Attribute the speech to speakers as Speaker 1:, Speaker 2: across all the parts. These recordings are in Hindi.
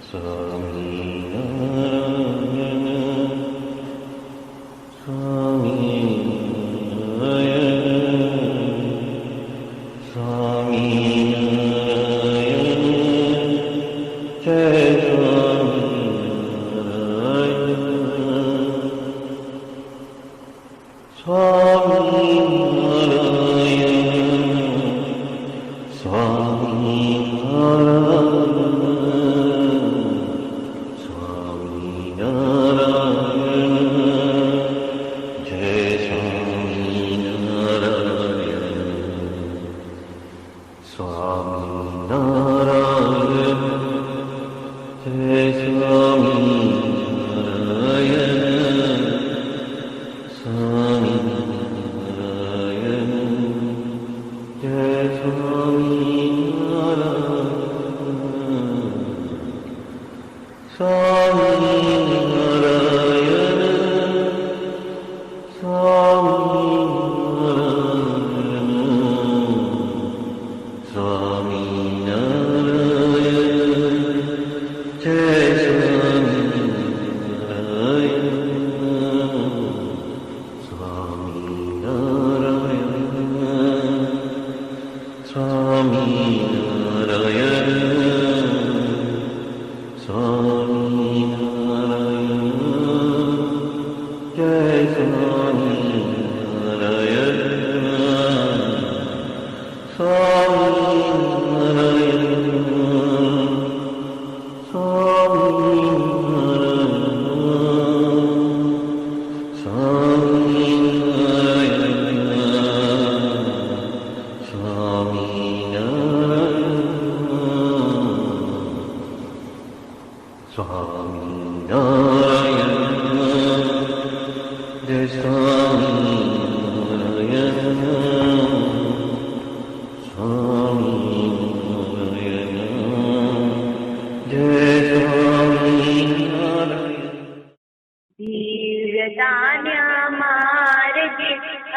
Speaker 1: સ્વામિનારાયણ સ્વામિનારાયણ સ્વામિનારાયણ જય સ્વામિનારાયણ સ્વામિનારાયણ સ્વામિનારાયણ જય સ્વામિનારાયણ સ્વામિનારાયણ જય સ્વામિનારાયણ સ્વામિનારાયણ જય સ્વામિનારાયણ સ્વામિનારાયણ સ્વામિનારાયણ સ્વામિનારાયણ જય સ્વામિનારાયણ સ્વામિનારાયણ સ્વામિનારાયણ જય સ્વામિનારાયણ સ્વામિનારાયણ સ્વામિનારાયણ સ્વામિનારાયણ જય સ્વામિનારાયણ જય સ્વામિનારાયણ
Speaker 2: દિવ્યતાન્યા માર્ગે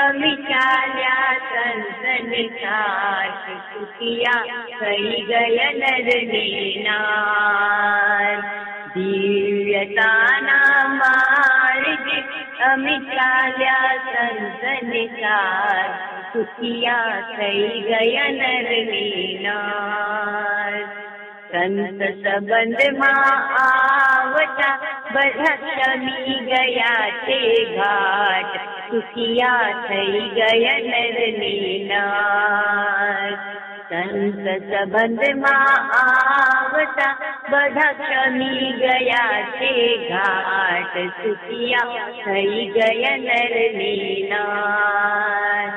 Speaker 2: અમે ચાલ્યા સંતન સાથ સુખિયા થઈ ગયા નરને નાર દિવ્યતાના માર્ગે અમે ચાલ્યા સંતન સાથ સુખિયા થઈ ગયા નરને નાર સંત સંબંધમાં આવતા બધા શમી ગયા તે ઘાટ સુખિયા થઈ ગયા નરને નાર સંત સંબંધમાં આવતા બધા શમી ગયા તે ઘાટ સુખિયા થઈ ગયા નરને નાર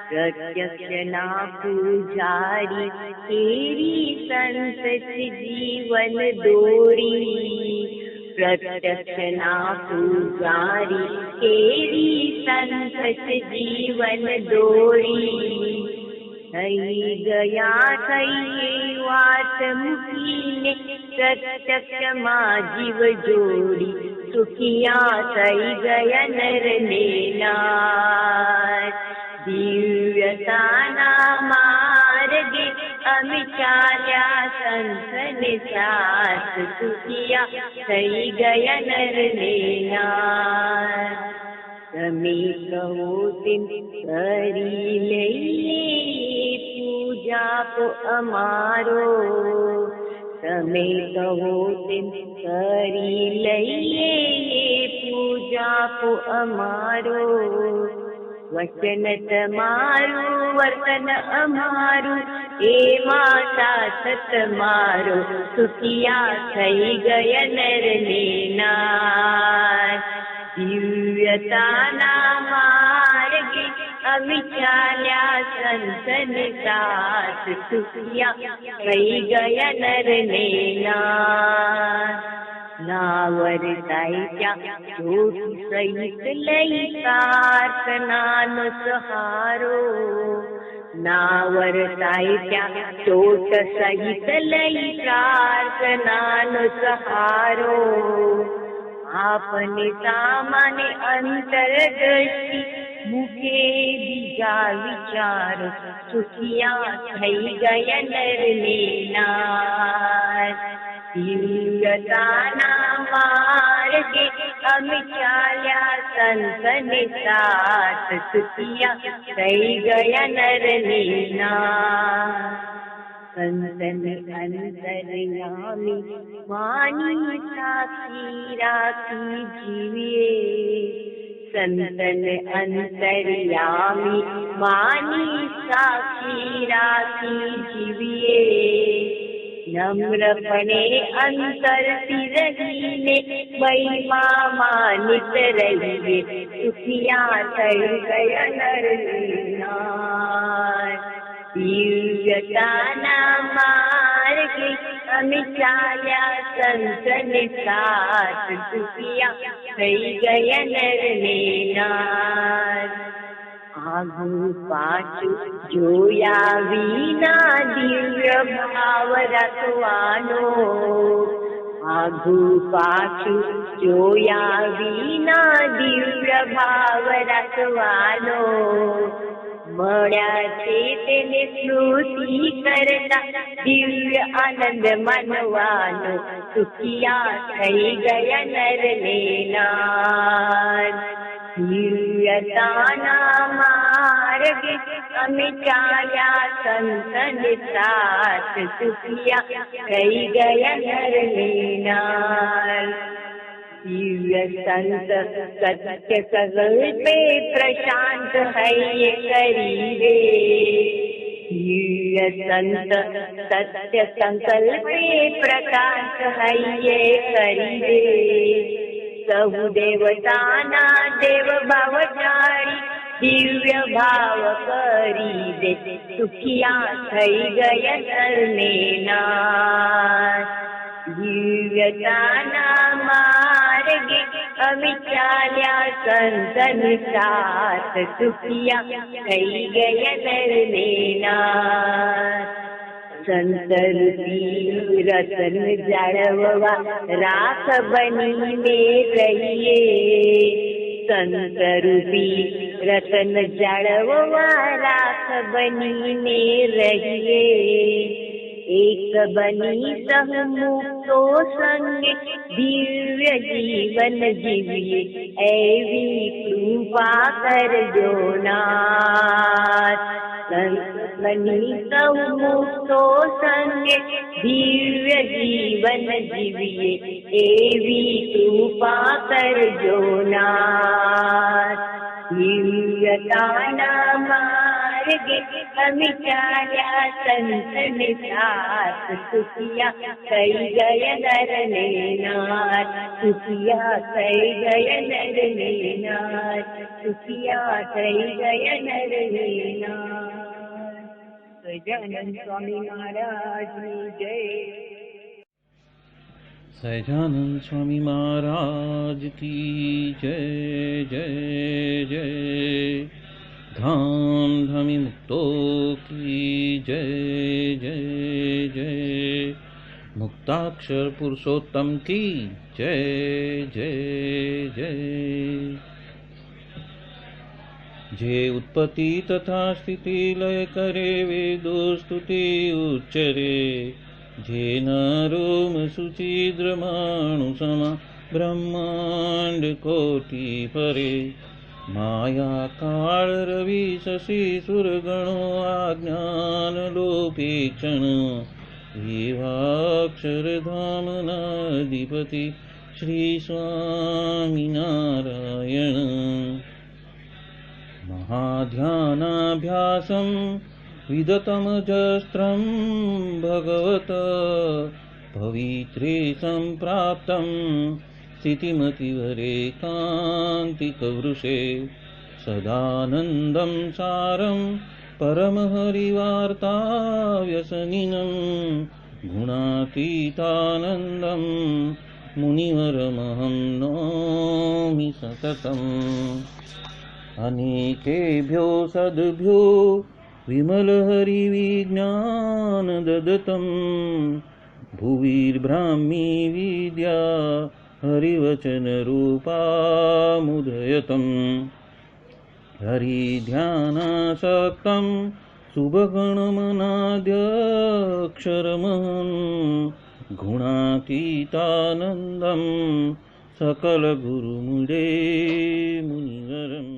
Speaker 2: પ્રત્યક્ષના પૂજારી કેરી સંત જીવન દોરી પ્રત્યક્ષના પૂજારી કેરી સંત જીવન દોરી થઈ ગયા થઈ વાત મૂકીને પ્રત્યક્ષમાં જીવ જોડી સુખિયા થઈ ગયા નરને નાર દિવ્યતાના માર્ગે અમે ચાલ્યા સંતને સાથ સુખિયા થઈ ગયા નરને નાર તમે કહો તેમ કરી લઈએ પૂજાપો અમારો તમે કહો તેમ કરી લઈએ પૂજાપો અમારો વચન તમારું વર્તન અમારું એમાં સાથ તમારો સુખિયા થઈ ગયા નરને નાર દિવ્યતાના માર્ગે અમે ચાલ્યા સંતને સાથ સુખિયા થઈ ગયા નરને નાર નાવર સાહિત્યા જોત સહિત લઈ પ્રાર્થનાનો સહારો નાવર સાહિત્યા ચોટ સહિત લઈ પ્રાર્થનાનો સહારો આપને સામાન્ય અંતરદ્રષ્ટિ મુખે બીજા વિચારો સુખિયા થઈ ગયા નરને નાર दिव्यताना मार्गे आम्ही चाल्या संतने साथ सुखिया થઈ ગયા નરલીના સંતન અંતર્યામી માની સાક્ષી રાખી જીવીએ સંતન અંતર્યામી માની સાક્ષી રાખી જીવીએ નમ્રપણે અંતરથી રહીને મહિમા માનિત રહીએ સુખિયા થઈ ગયા નરલીના દિવ્યતાના માર્ગે અમે ચાલ્યા સંતને સાથ સુખિયા થઈ ગયા નરલીના આગુ પાછું જોયા વિના દિવ્ય ભાવ રાખવાનો આગુ પાછું જોયા વિના દિવ્ય ભાવ રાખવાનો મળ્યા છે તેને સ્મૃતિ કરતા દિવ્ય આનંદ માનવાનો સુખિયા થઈ ગયા નરલીના દિવ્યતાના માર્ગે અમે ચાલ્યા સંતન સાથ સુખિયા થઈ ગયા નરલીના દિવ્ય સંત સત્ય સંકલ્પે પ્રશાંત હૈયે કરી રે દિવ્ય સંત સત્ય સંકલ્પે પ્રકાશ હૈયે કરી રે સહુ દેવતાના દેવ ભાવ જાણી દિવ્ય ભાવ કરી દે સુખિયા થઈ ગયા નરલીના દિવ્યતાના માર્ગે અમે ચાલ્યા સંતન સાથ સુખિયા થઈ ગયા નરલીના સંતરૂપી રતન જાળવવા રાખ બનીને રહીએ સંતરૂપી રતન જાળવવા રાખ બનીને રહીએ એક બની સહમુક્તો સંગે દિવ્ય જીવન જીવીએ એવી કૃપા કરજો નાથ બની સહમુક્તો સંગે દિવ્ય જીવન જીવીએ એવી કૃપા કરજો નાથ દિવ્યતાના માર્ગે અમે ચાલ્યા સંતન સાથ સુખિયા થઈ ગયા નરલીના સુખિયા થઈ ગયા નરલીના સુખિયા થઈ ગયા નરલીના સહજાનંદ સ્વામી મહારાજની જય
Speaker 1: સહજાનંદ સ્વામી મહારાજ કી જય જય જય धाम धामी मुक्तो की जय जय जय मुक्ताक्षर पुरुषोत्तम की जय जय जय जे उत्पत्ति तथा स्थिति लय करे वेदो स्तुति उच्चरे जे नरोम सुचिद्रमाणु समा ब्रह्मांड कोटि परे माया काल रवि शशि सुरगणो आज्ञान लोपे क्षण एवाक्षरधामनाधिपति श्री स्वामी नारायण महाध्यानाभ्यासं विदतमजस्त्रं भगवत पवित्रे सम्प्राप्तं स्थितिमतिवरे कान्तिकवृषे सदानन्दं सारं परमहरिवार्ताव्यसनिनं गुणातीतानन्दं मुनिवरमहं नौमि सततम् अनेकेभ्यो सद्भ्यो विमलहरिविज्ञानदत्तं भुविर्ब्राह्मी विद्या हरिवचनरूपामुदयतं हरिध्यानासक्तं शुभगणमनाद्यक्षरमहं गुणातीतानन्दं सकलगुरुमुदे मुनिवरम्।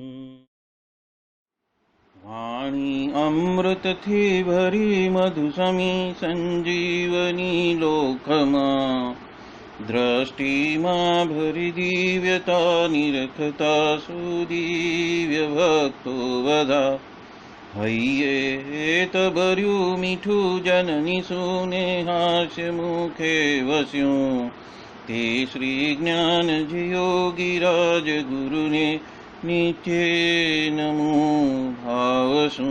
Speaker 1: वाणी अमृत थी भरी मधुसमी संजीवनी लोकमा, दृष्टि मां भरी दिव्यता निरखता सुदिव्य भक्तो वदा। हय्ये तबर्यु मीठू जननी सुने हास्य मुखे वस्यों, ते श्री ज्ञान योगी राज गुरु ने नित्य नमो भावसु।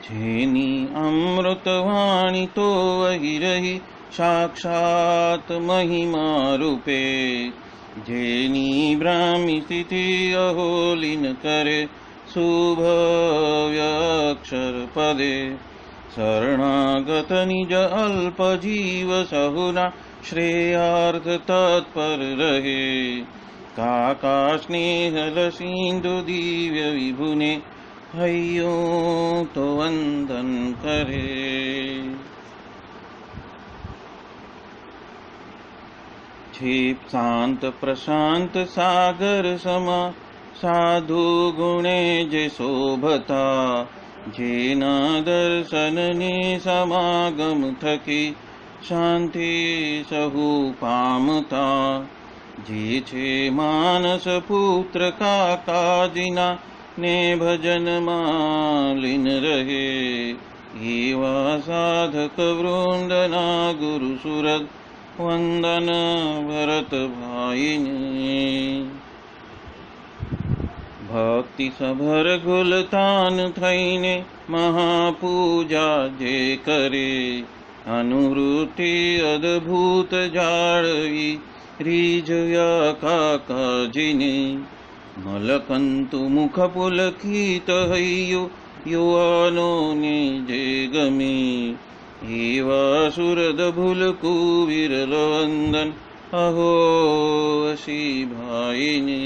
Speaker 1: जेनी अमृतवाणी तो वही रही साक्षात महिमा रूपे, जेनी ब्राह्मी स्थिति अहोलिन करे शुभव्यक्षर पदे। शरणागत निज अल्प जीव सहुना श्रेयार्थ तत्पर रहे, काका स्नेहल सिंधु दिव्य विभुने हयो तो वंदन करे। क्षिप शांत प्रशांत सागर समा, साधु गुणे जे शोभता। जेना दर्शन ने समागम थकी, शांति सहु पामता। जे छे मानस पुत्र का काजिना, ने भजन मालिन रहे। एवा साधक वृंदना गुरु सुरत, वंदन भरत भाईने। भक्ति सभर गुलतान थईने, महापूजा जे करे। अनुवृत्ति अद्भुत जाळवी, रीझया काकाजीने। मलकंतु मुख पुलकित हय्यो, युवानो ने जे गमे। एवा सुरद भुलकु विरल वंदन, अहो असी भाईने।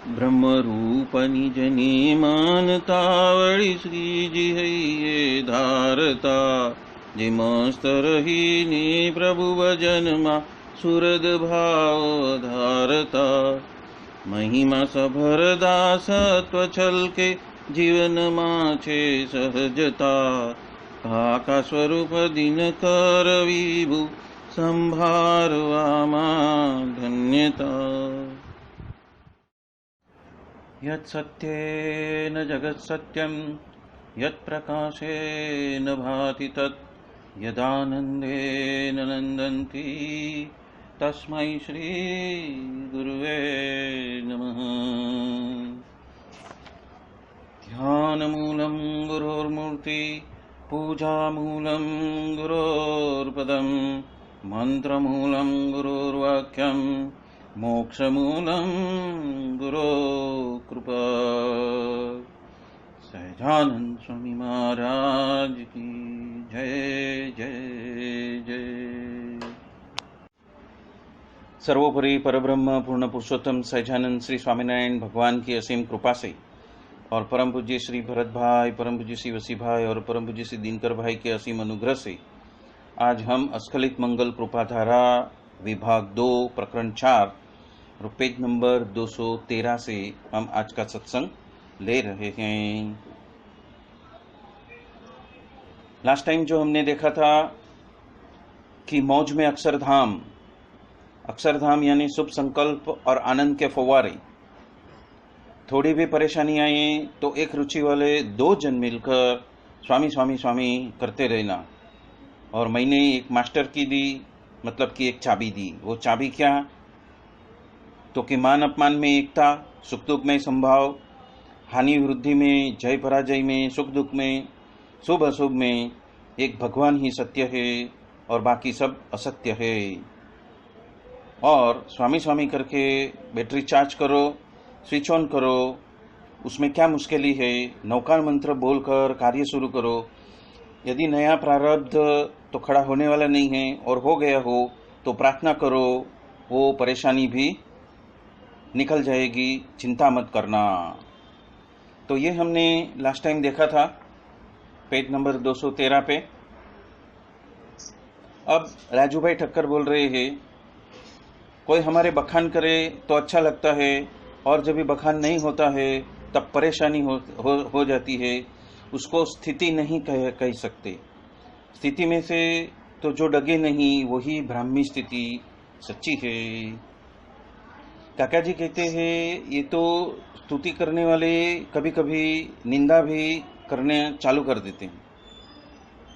Speaker 1: ब्रह्म रूप निज ने मानतावळी, श्रीजी हय्ये धारता। जे मस्त रही ने प्रभु भजन मा, सुरद भाव धारता। महिमा सभर दासत्व छलके, जीवन माछे सहजता। काका स्वरूप दिन कर विभु, संभारवा मा धन्यता। यत् सत्येन जगत् सत्यं, यत् प्रकाशेन भाति तत्। यदानन्देन नन्दन्ति, तस्मै श्री गुरुवे नमः। ध्यानमूलं गुरोर्मूर्ति, पूजामूलं गुरोर्पदं। मन्त्रमूलं गुरोर्वाक्यं, मोक्षमूलं गुरो कृपा। सहजानंद स्वामी महाराज की जय जय जय। सर्वोपरि परब्रह्म पूर्ण पुरुषोत्तम सहजानंद श्री स्वामीनारायण भगवान की असीम कृपा से और परम पूज्य श्री भरत भाई, परम पूज्य श्री वसी भाई और परम पूज्य श्री दिनकर भाई के असीम अनुग्रह से आज हम अस्खलित मंगल कृपाधारा विभाग 2 प्रकरण 4 और पेज नंबर 213 से हम आज का सत्संग ले रहे हैं। लास्ट टाइम जो हमने देखा था कि मौज में अक्षरधाम, अक्षरधाम यानी शुभ संकल्प और आनंद के फव्वारे। थोड़ी भी परेशानी आए तो एक रुचि वाले 2 जन मिलकर स्वामी स्वामी स्वामी करते रहना। और मैंने एक मास्टर की दी, मतलब कि एक चाबी दी। वो चाबी क्या? तो कि मान अपमान में एकता, सुख दुख में संभाव, हानि वृद्धि में, जय पराजय में, सुख दुख में, शुभ अशुभ में एक भगवान ही सत्य है और बाकी सब असत्य है। और स्वामी स्वामी करके बैटरी चार्ज करो, स्विच ऑन करो, उसमें क्या मुश्किल है। नौकार मंत्र बोलकर कार्य शुरू करो। यदि नया प्रारब्ध तो खड़ा होने वाला नहीं है और हो गया हो तो प्रार्थना करो, वो परेशानी भी निकल जाएगी, चिंता मत करना। तो ये हमने लास्ट टाइम देखा था। पेज नंबर 213 पे। अब राजू भाई ठक्कर बोल रहे हैं, कोई हमारे बखान करे तो अच्छा लगता है, और जब भी बखान नहीं होता है तब परेशानी हो जाती है। उसको स्थिति नहीं कह सकते। स्थिति में से तो जो डगे नहीं वही ब्राह्मी स्थिति सच्ची है। काका जी कहते हैं, ये तो स्तुति करने वाले कभी कभी निंदा भी करने चालू कर देते हैं।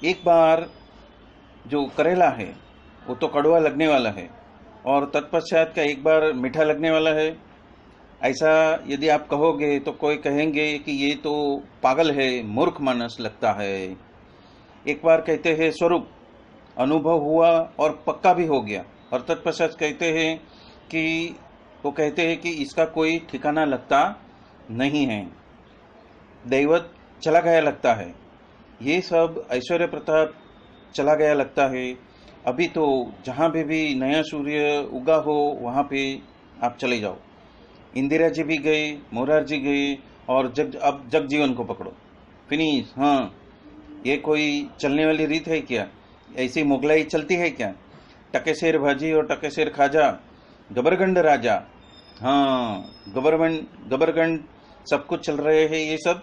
Speaker 1: एक बार जो करेला है वो तो कड़वा लगने वाला है, और तत्पश्चात का एक बार मीठा लगने वाला है। ऐसा यदि आप कहोगे तो कोई कहेंगे कि ये तो पागल है, मूर्ख मानस लगता है। एक बार कहते हैं स्वरूप अनुभव हुआ और पक्का भी हो गया, और तत्पश्चात कहते हैं कि वो कहते हैं कि इसका कोई ठिकाना लगता नहीं है, दैवत चला गया लगता है, ये सब ऐश्वर्य प्रताप चला गया लगता है। अभी तो जहाँ भी नया सूर्य उगा हो वहाँ पे आप चले जाओ। इंदिरा जी भी गए, मोरार जी गए, और अब जगजीवन को पकड़ो, फिनिश। हाँ, ये कोई चलने वाली रीत है क्या? ऐसी मुगलाई चलती है क्या? टकेसेर भाजी और टकेसेर खाजा, गबरगंड राजा। हाँ, गबरगंड सब कुछ चल रहे हैं, ये सब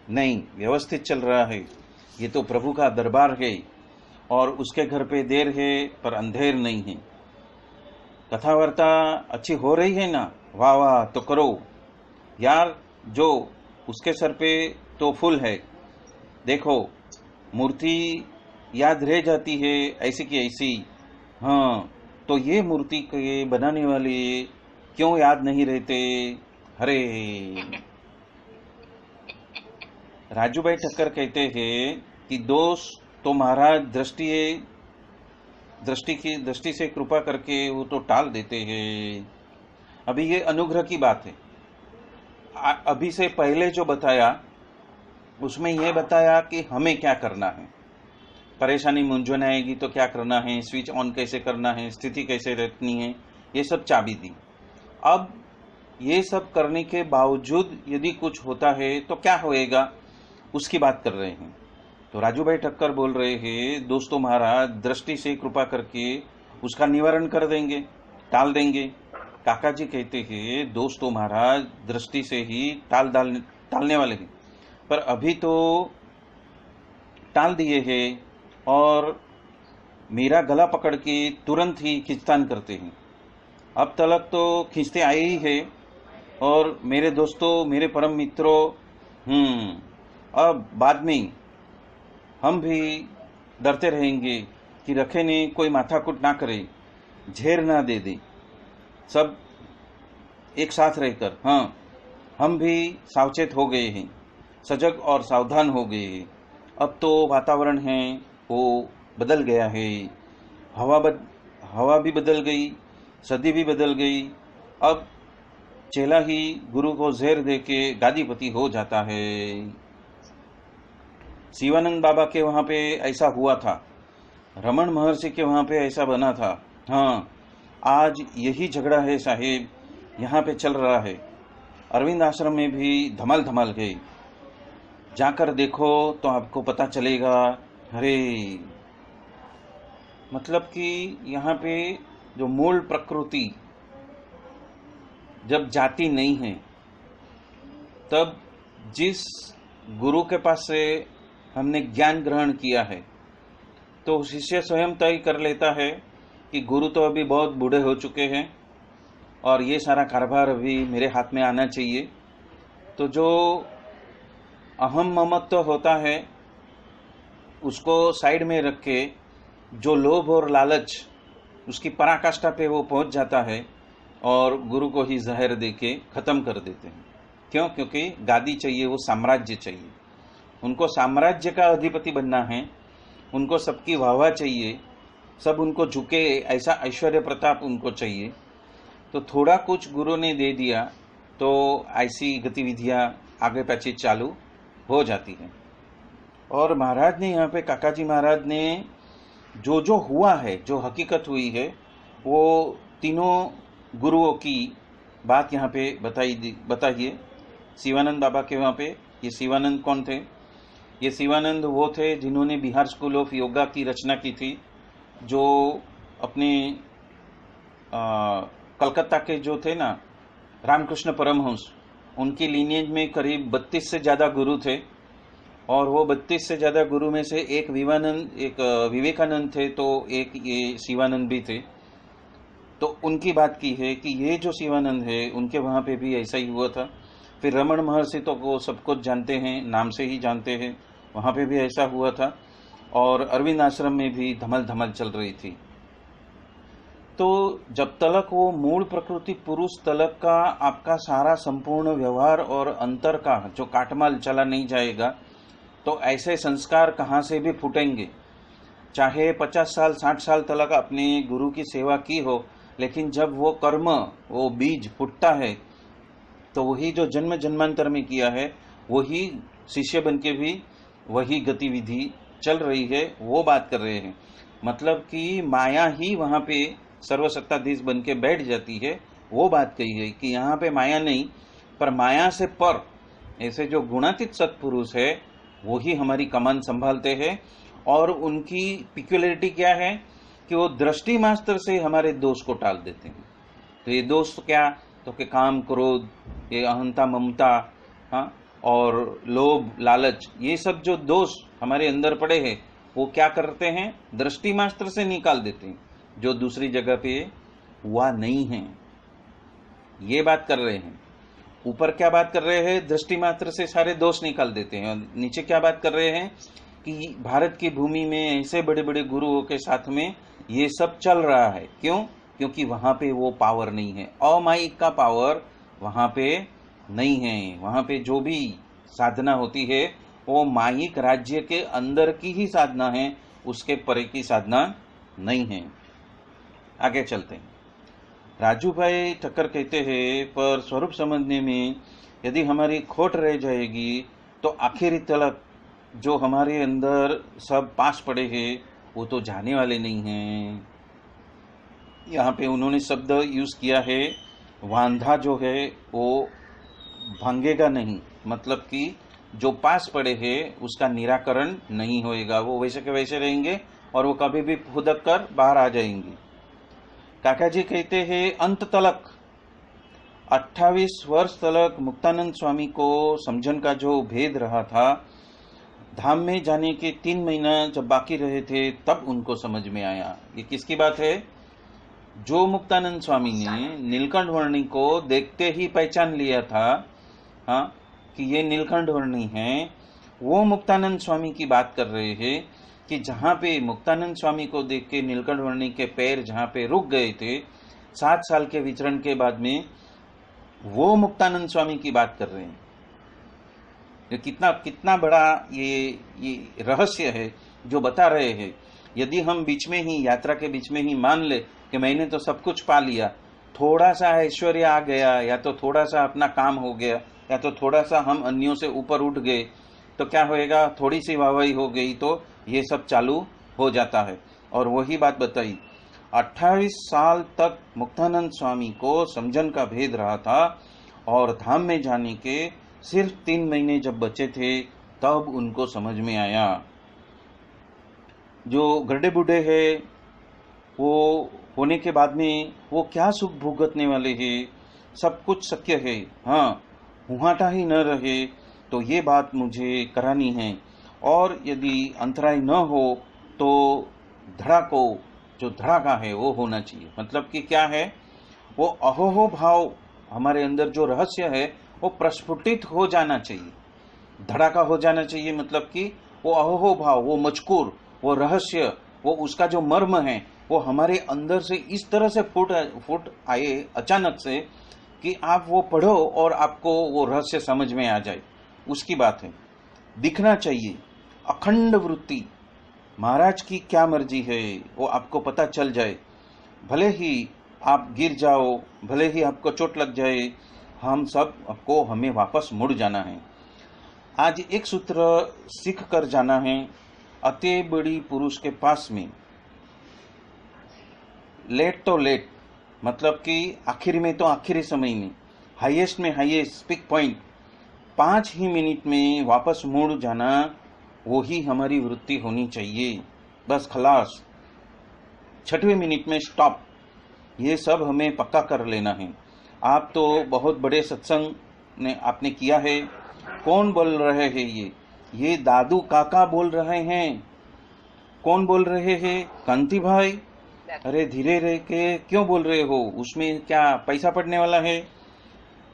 Speaker 1: नहीं व्यवस्थित चल रहा है। ये तो प्रभु का दरबार है, और उसके घर पे देर है पर अंधेर नहीं है। कथा वार्ता अच्छी हो रही है ना? वाह वाह तो करो यार, जो उसके सर पे तो फूल है। देखो मूर्ति याद रह जाती है ऐसी की ऐसी। हाँ, तो ये मूर्ति के बनाने वाले क्यों याद नहीं रहते? हरे राजू भाई ठक्कर कहते हैं कि दोष तो महाराज दृष्टि से कृपा करके वो तो टाल देते हैं। अभी ये अनुग्रह की बात है। अभी से पहले जो बताया उसमें यह बताया कि हमें क्या करना है। परेशानी मूंझवण आएगी तो क्या करना है, स्विच ऑन कैसे करना है, स्थिति कैसे रखनी है, ये सब चाबी दी। अब ये सब करने के बावजूद यदि कुछ होता है तो क्या होएगा, उसकी बात कर रहे हैं। तो राजू भाई ठक्कर बोल रहे हैं, दोस्तों महाराज दृष्टि से कृपा करके उसका निवारण कर देंगे, टाल देंगे। काका जी कहते हैं, दोस्तों महाराज दृष्टि से ही टालने वाले हैं, पर अभी तो टाल दिए हैं, और मेरा गला पकड़ के तुरंत ही खींचतान करते हैं। अब तलक तो खींचते आए ही है, और मेरे दोस्तों, मेरे परम मित्रों, अब बाद में हम भी डरते रहेंगे कि रखे ने कोई माथाकूट ना करे, झेर ना दे दे, सब एक साथ रहकर। हाँ, हम भी सावचेत हो गए हैं, सजग और सावधान हो गए हैं। अब तो वातावरण है वो बदल गया है, हवा भी बदल गई, सदी भी बदल गई। अब चेला ही गुरु को जहर दे के गादीपति हो जाता है। शिवानंद बाबा के वहां पे ऐसा हुआ था, रमन महर्षि के वहां पे ऐसा बना था। हाँ, आज यही झगड़ा है साहेब, यहाँ पे चल रहा है। अरविंद आश्रम में भी धमाल धमाल गए, जाकर देखो तो आपको पता चलेगा। अरे मतलब कि यहाँ पे जो मूल प्रकृति जब जाती नहीं है, तब जिस गुरु के पास से हमने ज्ञान ग्रहण किया है, तो शिष्य स्वयं तय कर लेता है कि गुरु तो अभी बहुत बूढ़े हो चुके हैं और ये सारा कारोबार अभी मेरे हाथ में आना चाहिए। तो जो अहम ममत्व होता है उसको साइड में रख के जो लोभ और लालच उसकी पराकाष्ठा पे वो पहुंच जाता है और गुरु को ही जहर देके खत्म कर देते हैं। क्यों? क्योंकि गादी चाहिए, वो साम्राज्य चाहिए, उनको साम्राज्य का अधिपति बनना है, उनको सबकी वाहवाह चाहिए, सब उनको झुके, ऐसा ऐश्वर्य प्रताप उनको चाहिए। तो थोड़ा कुछ गुरु ने दे दिया तो ऐसी गतिविधियां आगे पीछे चालू हो जाती हैं। और महाराज ने यहाँ पे, काका जी महाराज ने जो जो हुआ है, जो हकीकत हुई है, वो तीनों गुरुओं की बात यहाँ पे बताइए। शिवानंद बाबा के वहाँ पे, ये शिवानंद कौन थे? ये शिवानंद वो थे जिन्होंने बिहार स्कूल ऑफ योगा की रचना की थी, जो अपने कलकत्ता के जो थे ना रामकृष्ण परमहंस, उनकी लीनियज में करीब 32 से ज़्यादा गुरु थे, और वो 32 से ज़्यादा गुरु में से एक विवेकानंद थे, तो एक ये शिवानंद भी थे। तो उनकी बात की है कि ये जो शिवानंद है उनके वहाँ पे भी ऐसा ही हुआ था। फिर रमण महर्षि तो वो सब कुछ जानते हैं, नाम से ही जानते हैं, वहाँ पे भी ऐसा हुआ था। और अरविंद आश्रम में भी धमल धमल चल रही थी। तो जब तलक वो मूल प्रकृति पुरुष तलक का आपका सारा संपूर्ण व्यवहार और अंतर का जो काटमाल चला नहीं जाएगा, तो ऐसे संस्कार कहाँ से भी फूटेंगे। चाहे 50 साल 60 साल तलक अपने गुरु की सेवा की हो, लेकिन जब वो कर्म, वो बीज फूटता है, तो वही जो जन्म जन्मांतर में किया है वही शिष्य बन के भी वही गतिविधि चल रही है, वो बात कर रहे हैं। मतलब कि माया ही वहाँ पे सर्वसत्ताधीश बन के बैठ जाती है, वो बात कही है कि यहाँ पे माया नहीं, पर माया से पर ऐसे जो गुणातीत सत्पुरुष है वही हमारी कमान संभालते हैं। और उनकी पिक्युलरिटी क्या है कि वो दृष्टि मात्र से हमारे दोष को टाल देते हैं। तो ये दोष क्या, तो कि काम क्रोध, ये अहंता ममता, हाँ, और लोभ लालच, ये सब जो दोष हमारे अंदर पड़े हैं वो क्या करते हैं, दृष्टि मात्र से निकाल देते हैं, जो दूसरी जगह पे हुआ नहीं है। ये बात कर रहे हैं। ऊपर क्या बात कर रहे हैं, दृष्टि मात्र से सारे दोष निकाल देते हैं। और नीचे क्या बात कर रहे हैं कि भारत की भूमि में ऐसे बड़े बड़े गुरुओं के साथ में ये सब चल रहा है। क्यों? क्योंकि वहां पे वो पावर नहीं है, अमायिक का पावर वहां पे नहीं है। वहां पे जो भी साधना होती है वो मायिक राज्य के अंदर की ही साधना है, उसके परे की साधना नहीं है। आगे चलते हैं। राजू भाई ठक्कर कहते हैं, पर स्वरूप समझने में यदि हमारी खोट रह जाएगी तो आखिरी तलक जो हमारे अंदर सब पास पड़े हैं वो तो जाने वाले नहीं हैं। यहाँ पे उन्होंने शब्द यूज किया है, वांधा जो है वो भांगेगा नहीं, मतलब कि जो पास पड़े हैं उसका निराकरण नहीं होएगा, वो वैसे के वैसे रहेंगे और वो कभी भी फुदक कर बाहर आ जाएंगे। काका जी कहते हैं, अंत तलक 28 वर्ष तलक मुक्तानंद स्वामी को समझन का जो भेद रहा था, धाम में जाने के 3 महीना जब बाकी रहे थे तब उनको समझ में आया। ये किसकी बात है? जो मुक्तानंद स्वामी ने नीलकंठ वर्णी को देखते ही पहचान लिया था, हाँ, कि ये नीलकंठ वर्णी है, वो मुक्तानंद स्वामी की बात कर रहे हैं कि जहां पे मुक्तानंद स्वामी को देख के नीलकंठ वर्णी के पैर जहां पे रुक गए थे 7 साल के विचरण के बाद में, वो मुक्तानंद स्वामी की बात कर रहे हैं। ये कितना बड़ा ये रहस्य है जो बता रहे हैं। यदि हम बीच में ही, यात्रा के बीच में ही मान ले कि मैंने तो सब कुछ पा लिया, थोड़ा सा ऐश्वर्य आ गया, या तो थोड़ा सा अपना काम हो गया, या तो थोड़ा सा हम अन्यों से ऊपर उठ गए, तो क्या होएगा, थोड़ी सी वाहवाही हो गई तो ये सब चालू हो जाता है। और वही बात बताई, 28 साल तक मुक्तानंद स्वामी को समझन का भेद रहा था, और धाम में जाने के सिर्फ 3 महीने जब बचे थे तब उनको समझ में आया। जो गड्ढे बूढ़े हैं वो होने के बाद में वो क्या सुख भुगतने वाले हैं, सब कुछ शक्य है, हाँ, हुहाटा ही न रहे, तो ये बात मुझे करानी है। और यदि अंतराय न हो तो धड़ाको, जो धड़ाका है वो होना चाहिए। मतलब कि क्या है, वो अहोहो भाव हमारे अंदर जो रहस्य है वो प्रस्फुटित हो जाना चाहिए, धड़ाका हो जाना चाहिए। मतलब कि वो अहोहो भाव, वो मजकूर, वो रहस्य, वो उसका जो मर्म है वो हमारे अंदर से इस तरह से फुट आए अचानक से कि आप वो पढ़ो और आपको वो रहस्य समझ में आ जाए, उसकी बात है। दिखना चाहिए अखंड वृत्ति, महाराज की क्या मर्जी है वो आपको पता चल जाए। भले ही आप गिर जाओ, भले ही आपको चोट लग जाए, हम सब आपको, हमें वापस मुड़ जाना है। आज एक सूत्र सीख कर जाना है, अति बड़ी पुरुष के पास में लेट तो लेट, मतलब कि आखिरी में तो आखिरी समय में, हाईएस्ट में हाईएस्ट पिक पॉइंट 5 ही मिनट में वापस मुड़ जाना, वो ही हमारी वृत्ति होनी चाहिए। बस खलास, 6वें मिनट में स्टॉप। ये सब हमें पक्का कर लेना है। आप तो बहुत बड़े सत्संग ने आपने किया है। कौन बोल रहे हैं? ये दादू काका बोल रहे हैं। कौन बोल रहे हैं? कांति भाई। अरे धीरे रह के क्यों बोल रहे हो? उसमें क्या पैसा पड़ने वाला है?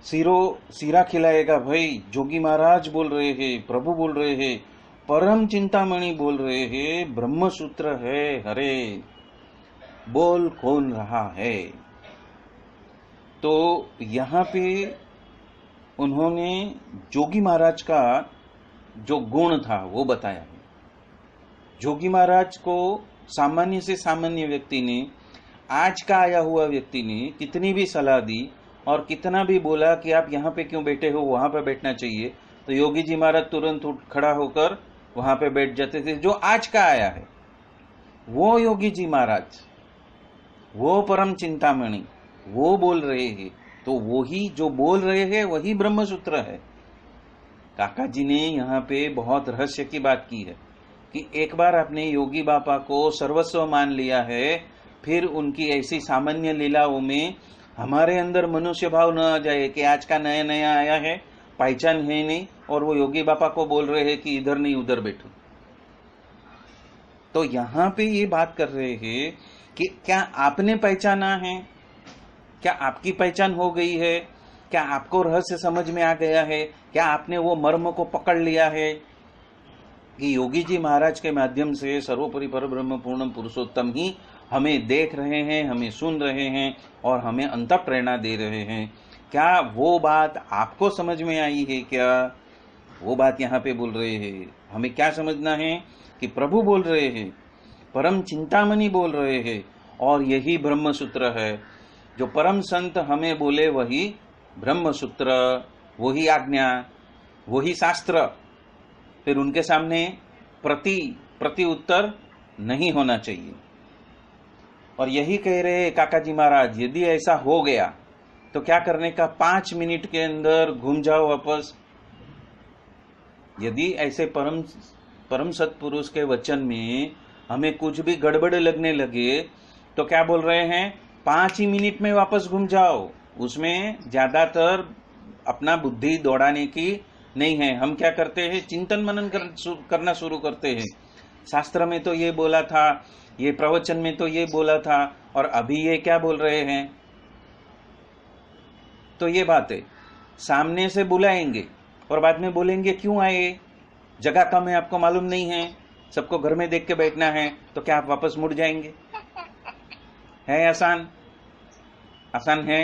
Speaker 1: सीरा खिलाएगा भाई। जोगी महाराज बोल रहे हैं, प्रभु बोल रहे हैं, परम चिंतामणि बोल रहे हैं, ब्रह्म सूत्र है। अरे बोल कौन रहा है? तो यहाँ पे उन्होंने जोगी महाराज का जो गुण था वो बताया है। जोगी महाराज को सामान्य से सामान्य व्यक्ति ने, आज का आया हुआ व्यक्ति ने कितनी भी सलाह दी और कितना भी बोला कि आप यहाँ पे क्यों बैठे हो, वहां पे बैठना चाहिए, तो योगी जी महाराज तुरंत उठ खड़ा होकर वहां पे बैठ जाते थे। जो आज का आया है वो योगी जी महाराज, वो परम चिंतामणि, वो बोल रहे हैं। तो वही जो बोल रहे हैं वही ब्रह्म सूत्र है। काका जी ने यहाँ पे बहुत रहस्य की बात की है कि एक बार आपने योगी बापा को सर्वस्व मान लिया है, फिर उनकी ऐसी सामान्य लीलाओं में हमारे अंदर मनुष्य भाव न आ जाए कि आज का नया नया आया है, पहचान है नहीं, और वो योगी बापा को बोल रहे हैं कि इधर नहीं उधर बैठो। तो यहाँ पे ये बात कर रहे हैं कि क्या आपने पहचाना है? क्या आपकी पहचान हो गई है? क्या आपको रहस्य समझ में आ गया है? क्या आपने वो मर्म को पकड़ लिया है कि योगी जी महाराज के माध्यम से सर्वोपरि परब्रह्म पूर्णम पुरुषोत्तम ही हमें देख रहे हैं, हमें सुन रहे हैं और हमें अंतः प्रेरणा दे रहे हैं? क्या वो बात आपको समझ में आई है? क्या वो बात यहाँ पे बोल रहे हैं? हमें क्या समझना है कि प्रभु बोल रहे हैं, परम चिंतामणि बोल रहे हैं, और यही ब्रह्म सूत्र है। जो परम संत हमें बोले वही ब्रह्म सूत्र, वही आज्ञा, वही शास्त्र। फिर उनके सामने प्रति उत्तर नहीं होना चाहिए। और यही कह रहे हैं काका जी महाराज, यदि ऐसा हो गया तो क्या करने का? 5 मिनट के अंदर घूम जाओ वापस। यदि ऐसे परम सत्पुरुष के वचन में हमें कुछ भी गड़बड़ लगने लगे तो क्या बोल रहे हैं? 5 ही मिनट में वापस घूम जाओ। उसमें ज्यादातर अपना बुद्धि दौड़ाने की नहीं है। हम क्या करते हैं? चिंतन मनन करना शुरू करते हैं। शास्त्र में तो ये बोला था, ये प्रवचन में तो ये बोला था, और अभी ये क्या बोल रहे हैं? तो ये बात है, सामने से बुलाएंगे और बाद में बोलेंगे क्यों आए, जगह कम है, आपको मालूम नहीं है, सबको घर में देख के बैठना है, तो क्या आप वापस मुड़ जाएंगे? है आसान? आसान है?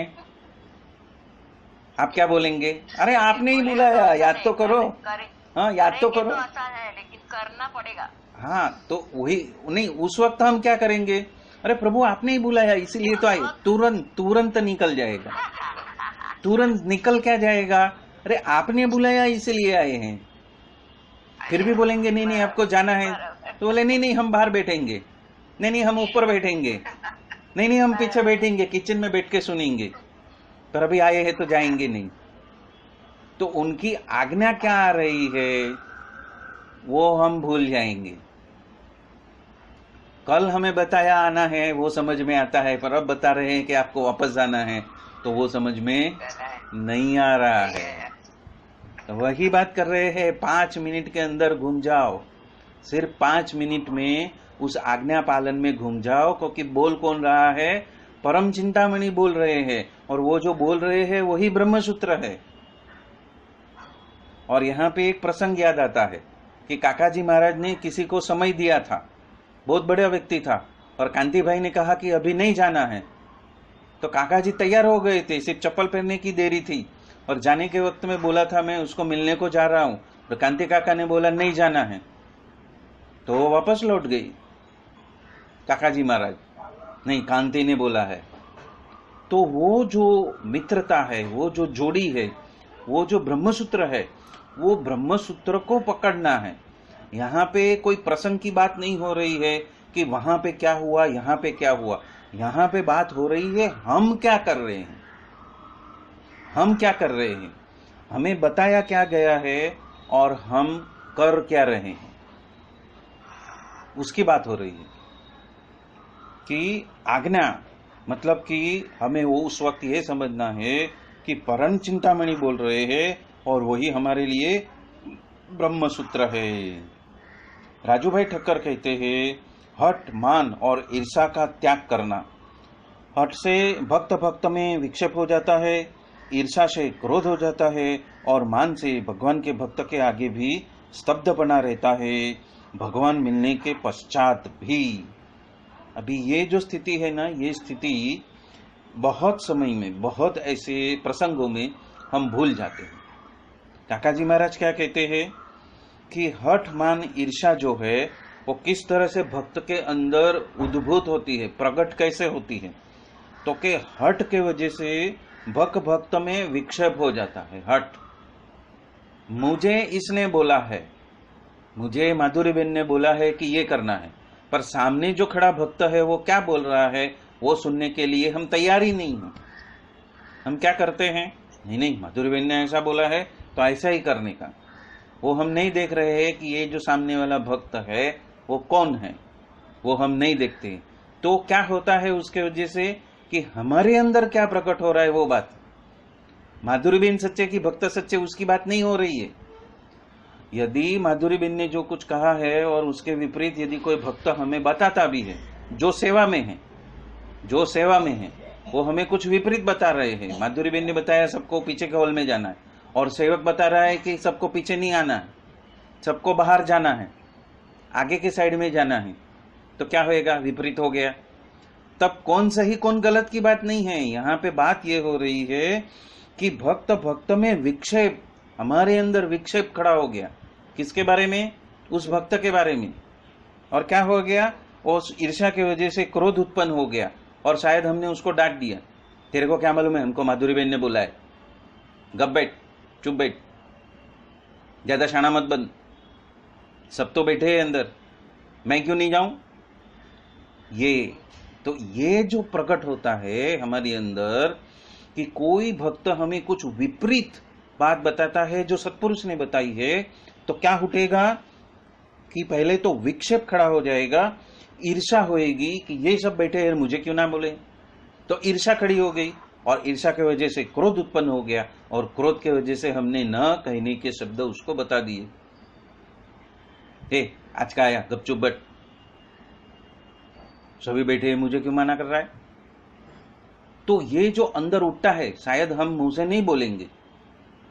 Speaker 1: आप क्या बोलेंगे? अरे आपने ही बुलाया, याद तो करो। हाँ, याद तो करो।
Speaker 3: आसान है लेकिन करना पड़ेगा।
Speaker 1: हाँ, तो वही नहीं, उस वक्त हम क्या करेंगे? अरे प्रभु आपने ही बुलाया इसीलिए तो आए। तुरंत निकल जाएगा। तुरंत निकल क्या जाएगा? अरे आपने बुलाया इसीलिए आए हैं। फिर भी बोलेंगे नहीं नहीं आपको जाना है, तो बोले नहीं नहीं हम बाहर बैठेंगे, नहीं नहीं हम ऊपर बैठेंगे, नहीं नहीं हम पीछे बैठेंगे, किचन में बैठ के सुनेंगे, पर अभी आए हैं तो जाएंगे नहीं। तो उनकी आज्ञा क्या आ रही है वो हम भूल जाएंगे। कल हमें बताया आना है वो समझ में आता है, पर अब बता रहे हैं कि आपको वापस जाना है, तो वो समझ में नहीं आ रहा है। तो वही बात कर रहे हैं, 5 मिनट के अंदर घूम जाओ। सिर्फ 5 मिनट में उस आज्ञा पालन में घूम जाओ, क्योंकि बोल कौन रहा है? परम चिंतामणि बोल रहे हैं, और वो जो बोल रहे हैं वही ब्रह्म सूत्र है। और यहाँ पे एक प्रसंग याद आता है कि काका जी महाराज ने किसी को समय दिया था, बहुत बड़ा व्यक्ति था, और कांति भाई ने कहा कि अभी नहीं जाना है। तो काका जी तैयार हो गए थे, सिर्फ चप्पल पहनने की देरी थी, और जाने के वक्त में बोला था मैं उसको मिलने को जा रहा हूं। तो कांति काका ने बोला नहीं जाना है, तो वो वापस लौट गई। काका जी महाराज नहीं, कांति ने बोला है। तो वो जो मित्रता है, वो जो जोड़ी है, वो जो ब्रह्मसूत्र है, वो ब्रह्मसूत्र को पकड़ना है। यहाँ पे कोई प्रसंग की बात नहीं हो रही है कि वहां पे क्या हुआ, यहाँ पे क्या हुआ। यहाँ पे बात हो रही है हम क्या कर रहे हैं, हम क्या कर रहे हैं, हमें बताया क्या गया है और हम कर क्या रहे हैं। उसकी बात हो रही है कि आज्ञा मतलब कि हमें वो उस वक्त ये समझना है कि परम चिंतामणि बोल रहे हैं और वही हमारे लिए ब्रह्म सूत्र है। राजू भाई ठक्कर कहते हैं हठ, मान और ईर्षा का त्याग करना। हठ से भक्त भक्त में विक्षेप हो जाता है, ईर्षा से क्रोध हो जाता है और मान से भगवान के भक्त के आगे भी स्तब्ध बना रहता है, भगवान मिलने के पश्चात भी। अभी ये जो स्थिति है ना, ये स्थिति बहुत समय में, बहुत ऐसे प्रसंगों में हम भूल जाते हैं। काका जी महाराज क्या कहते हैं कि हठ, मान, ईर्षा जो है वो किस तरह से भक्त के अंदर उद्भूत होती है, प्रकट कैसे होती है। तो के हठ के वजह से भक्त में विक्षेप हो जाता है। हठ, मुझे इसने बोला है, मुझे माधुरी बहन ने बोला है कि ये करना है, पर सामने जो खड़ा भक्त है वो क्या बोल रहा है वो सुनने के लिए हम तैयार ही नहीं हैं। हम क्या करते हैं, नहीं माधुरी बहन ने ऐसा बोला है तो ऐसा ही करने का। वो हम नहीं देख रहे हैं कि ये जो सामने वाला भक्त है वो कौन है, वो हम नहीं देखते। तो क्या होता है उसके वजह से कि हमारे अंदर क्या प्रकट हो रहा है वो बात, माधुरी बहन सच्चे की भक्त सच्चे उसकी बात नहीं हो रही है। यदि माधुरी बहन ने जो कुछ कहा है और उसके विपरीत यदि कोई भक्त हमें बताता भी है, जो सेवा में है, जो सेवा में है, वो हमें कुछ विपरीत बता रहे हैं। माधुरी बहन ने बताया सबको पीछे के हॉल में जाना है और सेवक बता रहा है कि सबको पीछे नहीं आना है, सबको बाहर जाना है, आगे के साइड में जाना है। तो क्या होएगा, विपरीत हो गया। तब कौन सही कौन गलत की बात नहीं है, यहाँ पे बात ये हो रही है कि भक्त भक्त में विक्षेप, हमारे अंदर विक्षेप खड़ा हो गया। किसके बारे में, उस भक्त के बारे में। और क्या हो गया, उस ईर्ष्या की वजह से क्रोध उत्पन्न हो गया और शायद हमने उसको डांट दिया, तेरे को क्या मालूम है, हमको माधुरी बहन ने बोला है, गप बैठ, चुप बैठ, ज्यादा शाना मत बन, सब तो बैठे हैं अंदर, मैं क्यों नहीं जाऊं। ये जो प्रकट होता है हमारे अंदर कि कोई भक्त हमें कुछ विपरीत बात बताता है जो सत्पुरुष ने बताई है, तो क्या उठेगा कि पहले तो विक्षेप खड़ा हो जाएगा, ईर्षा होएगी कि ये सब बैठे हैं मुझे क्यों ना बोले। तो ईर्षा खड़ी हो गई और ईर्षा की वजह से क्रोध उत्पन्न हो गया और क्रोध की वजह से हमने न कहने के शब्द उसको बता दिए। आज का आया, गपचुप बट, सभी बैठे हैं मुझे क्यों मना कर रहा है। तो ये जो अंदर उठता है, शायद हम मुंह से नहीं बोलेंगे,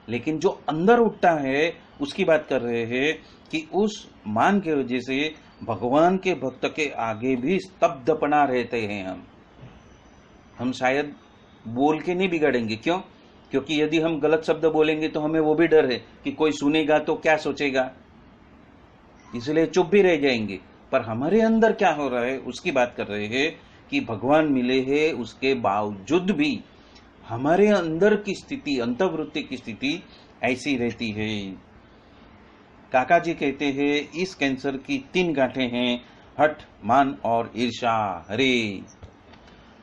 Speaker 1: लेकिन जो अंदर उठता है उसकी बात कर रहे हैं कि उस मान के वजह से भगवान के भक्त के आगे भी स्तब्धपना रहते हैं। हम शायद बोल के नहीं बिगड़ेंगे, क्यों, क्योंकि यदि हम गलत शब्द बोलेंगे तो हमें वो भी डर है कि कोई सुनेगा तो क्या सोचेगा, इसलिए चुप भी रह जाएंगे। पर हमारे अंदर क्या हो रहा है उसकी बात कर रहे हैं कि भगवान मिले हैं, उसके बावजूद भी हमारे अंदर की स्थिति, अंतर्वृत्ति की स्थिति ऐसी रहती है। काका जी कहते हैं इस कैंसर की 3 गांठें हैं, हठ, मान और ईर्षा। हरे,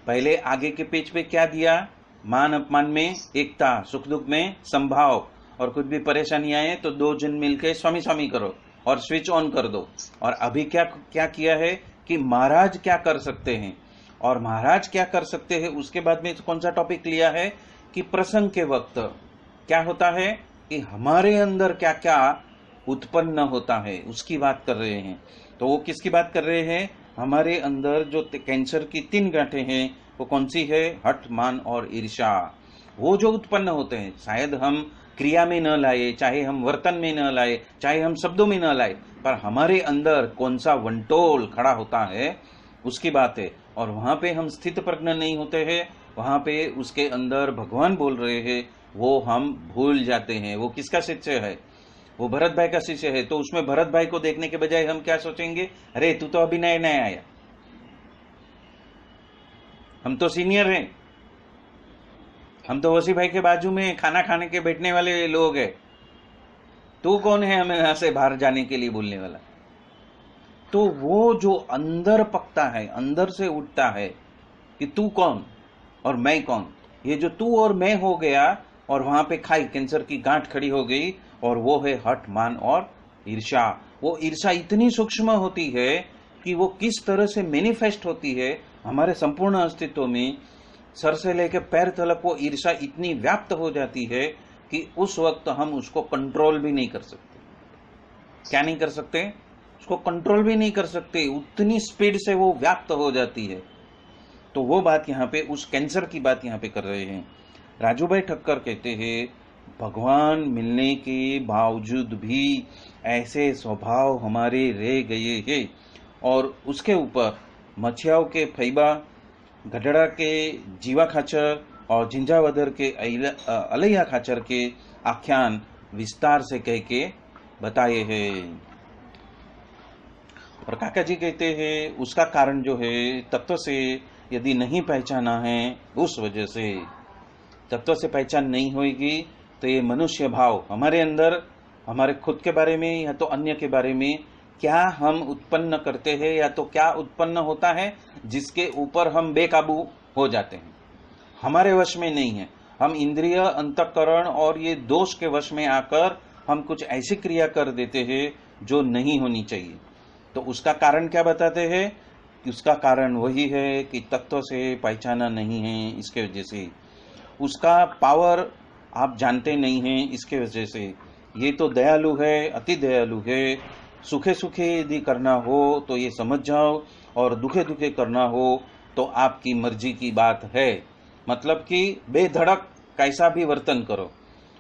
Speaker 1: पहले आगे के पेज पे क्या दिया, मान अपमान में एकता, सुख दुख में संभाव, और कुछ भी परेशानी आए तो 2 जन मिलकर स्वामी स्वामी करो और स्विच ऑन कर दो। और अभी क्या क्या किया है कि महाराज क्या कर सकते हैं, और महाराज क्या कर सकते हैं उसके बाद में कौन सा टॉपिक लिया है कि प्रसंग के वक्त क्या होता है कि हमारे अंदर क्या क्या उत्पन्न होता है उसकी बात कर रहे हैं। तो वो किसकी बात कर रहे हैं, हमारे अंदर जो कैंसर की 3 गांठें हैं वो कौन सी है, हठ, मान और ईर्षा। वो जो उत्पन्न होते हैं, शायद हम क्रिया में न लाए, चाहे हम वर्तन में न लाए, चाहे हम शब्दों में न लाए, पर हमारे अंदर कौन सा वंटोल खड़ा होता है उसकी बात है। और वहां पे हम स्थित प्रज्ञ नहीं होते हैं, वहां पे उसके अंदर भगवान बोल रहे हैं, वो हम भूल जाते हैं। वो किसका शिष्य है, वो भरत भाई का शिष्य है। तो उसमें भरत भाई को देखने के बजाय हम क्या सोचेंगे, अरे तू तो अभी नया नया आया, हम तो सीनियर हैं, हम तो वसी भाई के बाजू में खाना खाने के बैठने वाले लोग हैं, तू कौन है हमें यहां से बाहर जाने के लिए बोलने वाला। तो वो जो अंदर पकता है, अंदर से उठता है कि तू कौन और मैं कौन, ये जो तू और मैं हो गया और वहां पे खाई कैंसर की गांठ खड़ी हो गई, और वो है हठ, मान और ईर्षा। वो ईर्षा इतनी सूक्ष्म होती है कि वो किस तरह से मैनिफेस्ट होती है हमारे संपूर्ण अस्तित्व में। सर से लेकर पैर तक वो ईर्ष्या इतनी व्याप्त हो जाती है कि उस वक्त हम उसको कंट्रोल भी नहीं कर सकते। क्या नहीं कर सकते? उसको कंट्रोल भी नहीं कर सकते, उतनी स्पीड से वो व्याप्त हो जाती है। तो वो बात यहाँ पे, उस कैंसर की बात यहाँ पे कर रहे हैं। राजू भाई ठक्कर कहते हैं भगवान मिलने के बावजूद भी ऐसे स्वभाव हमारे रह गए हैं, और उसके ऊपर मछियाओं के फैबा, गडड़ा के जीवा खाचर और जिंजावदर के अलैया खाचर के आख्यान विस्तार से कह के बताए हैं। और काका जी कहते हैं उसका कारण जो है तत्व से यदि नहीं पहचाना है, उस वजह से तत्व से पहचान नहीं होगी तो ये मनुष्य भाव हमारे अंदर, हमारे खुद के बारे में या तो अन्य के बारे में क्या हम उत्पन्न करते हैं, या तो क्या उत्पन्न होता है जिसके ऊपर हम बेकाबू हो जाते हैं, हमारे वश में नहीं है। हम इंद्रिय, अंतःकरण और ये दोष के वश में आकर हम कुछ ऐसी क्रिया कर देते हैं जो नहीं होनी चाहिए। तो उसका कारण क्या बताते हैं कि उसका कारण वही है कि तत्व से पहचाना नहीं है, इसके वजह से उसका पावर आप जानते नहीं हैं, इसके वजह से। ये तो दयालु है, अति दयालु है। सुखे सुखे यदि करना हो तो ये समझ जाओ, और दुखे दुखे करना हो तो आपकी मर्जी की बात है। मतलब कि बेधड़क कैसा भी वर्तन करो,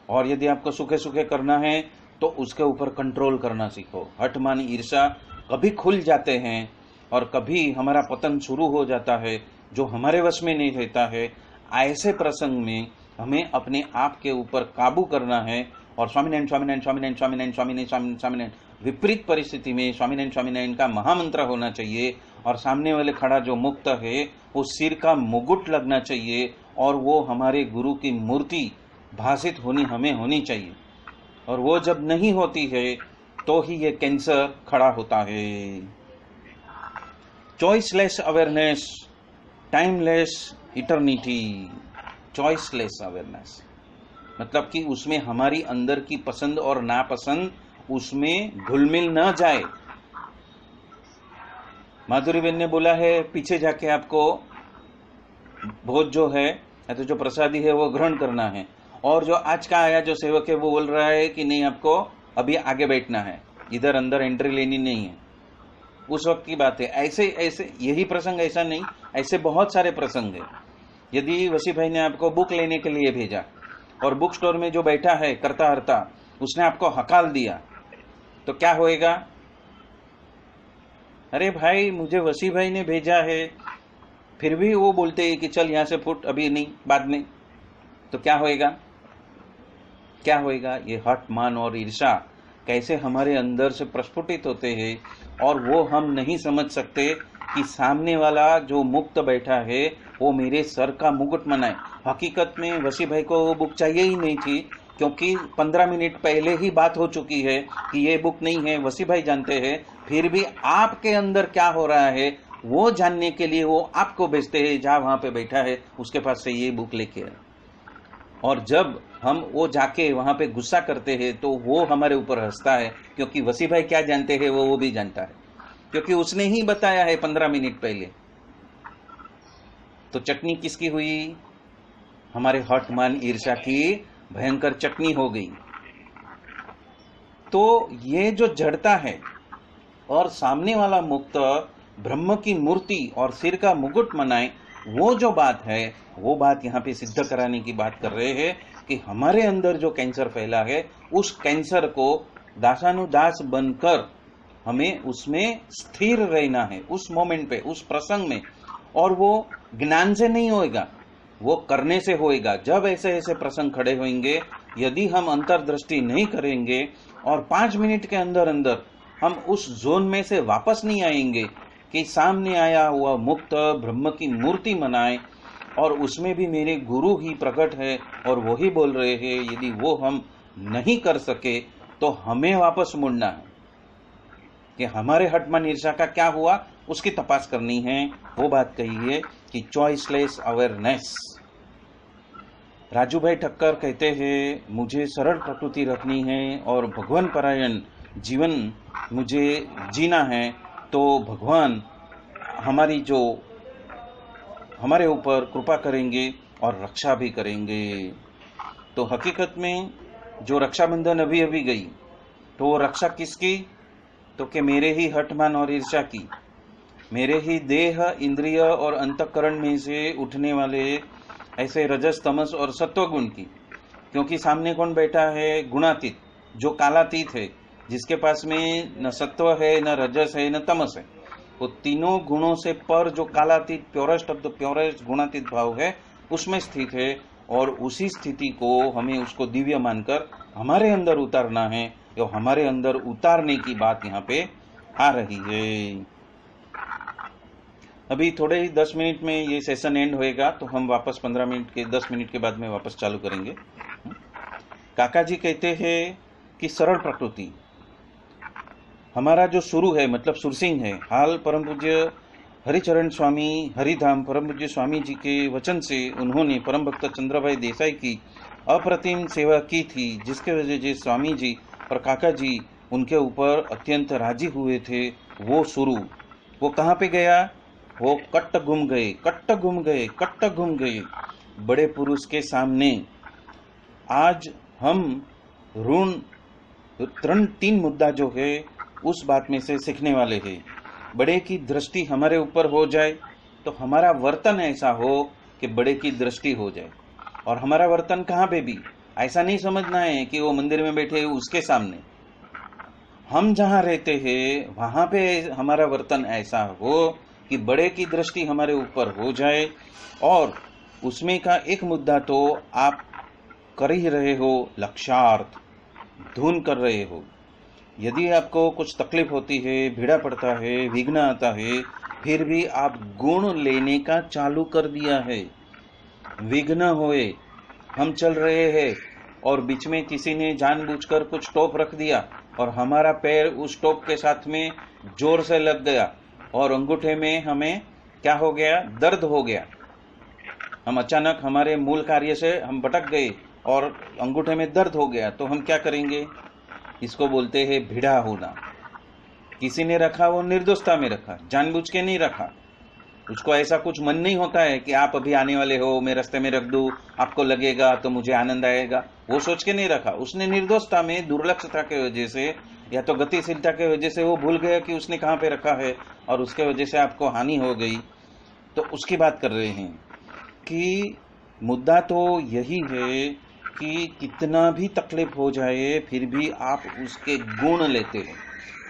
Speaker 1: और यदि आपको सुखे सुखे करना है तो उसके ऊपर कंट्रोल करना सीखो। हठमान ईर्ष्या कभी खुल जाते हैं और कभी हमारा पतन शुरू हो जाता है, जो हमारे वश में नहीं रहता है। ऐसे प्रसंग में हमें अपने आप के ऊपर काबू करना है, और स्वामीनारायण स्वामीनारायण स्वामीनारायण स्वामीनारायण स्वामीनारायण स्वामीनारायण, विपरीत परिस्थिति में स्वामीनारायण स्वामीनारायण का महामंत्र होना चाहिए, और सामने वाले खड़ा जो मुक्त है वो सिर का मुकुट लगना चाहिए, और वो हमारे गुरु की मूर्ति भासित हमें होनी चाहिए। और वो जब नहीं होती है तो ही ये कैंसर खड़ा होता है। Choiceless awareness, timeless eternity. Choiceless awareness मतलब कि उसमें हमारी अंदर की पसंद और नापसंद उसमें घुलमिल न जाए। माधुरी बहन ने बोला है पीछे जाके आपको भोज जो है या तो जो प्रसादी है वो ग्रहण करना है, और जो आज का आया जो सेवक है वो बोल रहा है कि नहीं आपको अभी आगे बैठना है, इधर अंदर एंट्री लेनी नहीं है। उस वक्त की बात है। ऐसे ऐसे यही प्रसंग ऐसा नहीं, ऐसे बहुत सारे प्रसंग है। यदि वसी भाई ने आपको बुक लेने के लिए भेजा और बुक स्टोर में जो बैठा है करता हरता उसने आपको हकाल दिया तो क्या होएगा? अरे भाई मुझे वसी भाई ने भेजा है, फिर भी वो बोलते हैं कि चल यहां से फुट, अभी नहीं बाद में, तो क्या होएगा? क्या होएगा? ये हठ, मान और ईर्ष्या कैसे हमारे अंदर से प्रस्फुटित होते हैं, और वो हम नहीं समझ सकते कि सामने वाला जो मुक्त बैठा है वो मेरे सर का मुकुट मनाए। हकीकत में वसी भाई को वो बुक चाहिए ही नहीं थी, क्योंकि 15 मिनट पहले ही बात हो चुकी है कि ये बुक नहीं है, वसी भाई जानते हैं। फिर भी आपके अंदर क्या हो रहा है वो जानने के लिए वो आपको भेजते हैं, जहां वहां पे बैठा है उसके पास से ये बुक लेके आए। और जब हम वो जाके वहां पे गुस्सा करते हैं तो वो हमारे ऊपर हंसता है, क्योंकि वसी भाई क्या जानते हैं वो भी जानता है, क्योंकि उसने ही बताया है 15 मिनट पहले। तो चटनी किसकी हुई? हमारे हठ, मान, ईर्ष्या की भयंकर चटनी हो गई। तो ये जो जड़ता है और सामने वाला मुक्त ब्रह्म की मूर्ति और सिर का मुकुट मनाए, वो जो बात है वो बात यहाँ पे सिद्ध कराने की बात कर रहे हैं कि हमारे अंदर जो कैंसर फैला है उस कैंसर को दासानुदास बनकर हमें उसमें स्थिर रहना है, उस मोमेंट पे, उस प्रसंग में। और वो ज्ञान से नहीं होएगा, वो करने से होएगा। जब ऐसे ऐसे प्रसंग खड़े होंगे, यदि हम अंतर्दृष्टि नहीं करेंगे और 5 मिनट के अंदर अंदर हम उस जोन में से वापस नहीं आएंगे कि सामने आया हुआ मुक्त ब्रह्म की मूर्ति मनाए, और उसमें भी मेरे गुरु ही प्रकट है और वो ही बोल रहे हैं, यदि वो हम नहीं कर सके तो हमें वापस मुड़ना है कि हमारे हठमान ईर्ष्या का क्या हुआ, उसकी तपास करनी है। वो बात कही है कि चॉइसलेस अवेयरनेस। राजू भाई ठक्कर कहते हैं मुझे सरल प्रकृति रखनी है और भगवान परायण जीवन मुझे जीना है, तो भगवान हमारे ऊपर कृपा करेंगे और रक्षा भी करेंगे। तो हकीकत में जो रक्षाबंधन अभी अभी गई, तो वो रक्षा किसकी? तो कि मेरे ही हठमान और ईर्ष्या की, मेरे ही देह, इंद्रिय और अंतःकरण में से उठने वाले ऐसे रजस, तमस और सत्वगुण की। क्योंकि सामने कौन बैठा है? गुणातीत, जो कालातीत है, जिसके पास में न सत्व है, न रजस है, न तमस है। वो तीनों गुणों से पर जो कालातीत, प्योरेस्ट ऑफ द प्योरेस्ट गुणातीत भाव है, उसमें स्थित है। और उसी स्थिति को हमें उसको दिव्य मानकर हमारे अंदर उतारना है। तो हमारे अंदर उतारने की बात यहाँ पे आ रही है। अभी थोड़े ही 10 मिनट में ये सेशन एंड होएगा, तो हम वापस 10 मिनट के बाद में वापस चालू करेंगे। काका जी कहते हैं कि सरल प्रकृति हमारा जो शुरू है, मतलब सुरसिंह है। हाल परम पूज्य हरिचरण स्वामी हरिधाम परम पूज्य स्वामी जी के वचन से उन्होंने परम भक्त चंद्रभाई देसाई की अप्रतिम सेवा की थी, जिसके वजह से स्वामी जी और काका जी उनके ऊपर अत्यंत राजी हुए थे। वो शुरू वो कहाँ पे गया? वो कट्ट घूम गए बड़े पुरुष के सामने। आज हम ऋण 3 मुद्दा जो है उस बात में से सीखने वाले हैं। बड़े की दृष्टि हमारे ऊपर हो जाए तो हमारा वर्तन ऐसा हो कि बड़े की दृष्टि हो जाए। और हमारा वर्तन कहाँ पे भी ऐसा नहीं समझना है कि वो मंदिर में बैठे उसके सामने। हम जहाँ रहते हैं वहां पे हमारा वर्तन ऐसा हो कि बड़े की दृष्टि हमारे ऊपर हो जाए। और उसमें का एक मुद्दा तो आप कर ही रहे हो, लक्ष्यार्थ धुन कर रहे हो। यदि आपको कुछ तकलीफ होती है, भीड़ा पड़ता है, विघ्न आता है, फिर भी आप गुण लेने का चालू कर दिया है। विघ्न होए, हम चल रहे हैं और बीच में किसी ने जानबूझकर कुछ टोप रख दिया और हमारा पैर उस टोप के साथ में जोर से लग गया और अंगूठे में हमें क्या हो गया? दर्द हो गया। हम अचानक हमारे मूल कार्य से हम भटक गए और अंगूठे में दर्द हो गया, तो हम क्या करेंगे? इसको बोलते हैं भिड़ा होना। किसी ने रखा, वो निर्दोषता में रखा, जानबूझ के नहीं रखा। उसको ऐसा कुछ मन नहीं होता है कि आप अभी आने वाले हो, मैं रास्ते में रख दूं, आपको लगेगा तो मुझे आनंद आएगा, वो सोच के नहीं रखा। उसने निर्दोषता में, दुर्लक्षता के वजह से या तो गतिशीलता के वजह से वो भूल गया कि उसने कहाँ पे रखा है और उसके वजह से आपको हानि हो गई। तो उसकी बात कर रहे हैं कि मुद्दा तो यही है कि कितना भी तकलीफ हो जाए फिर भी आप उसके गुण लेते हो।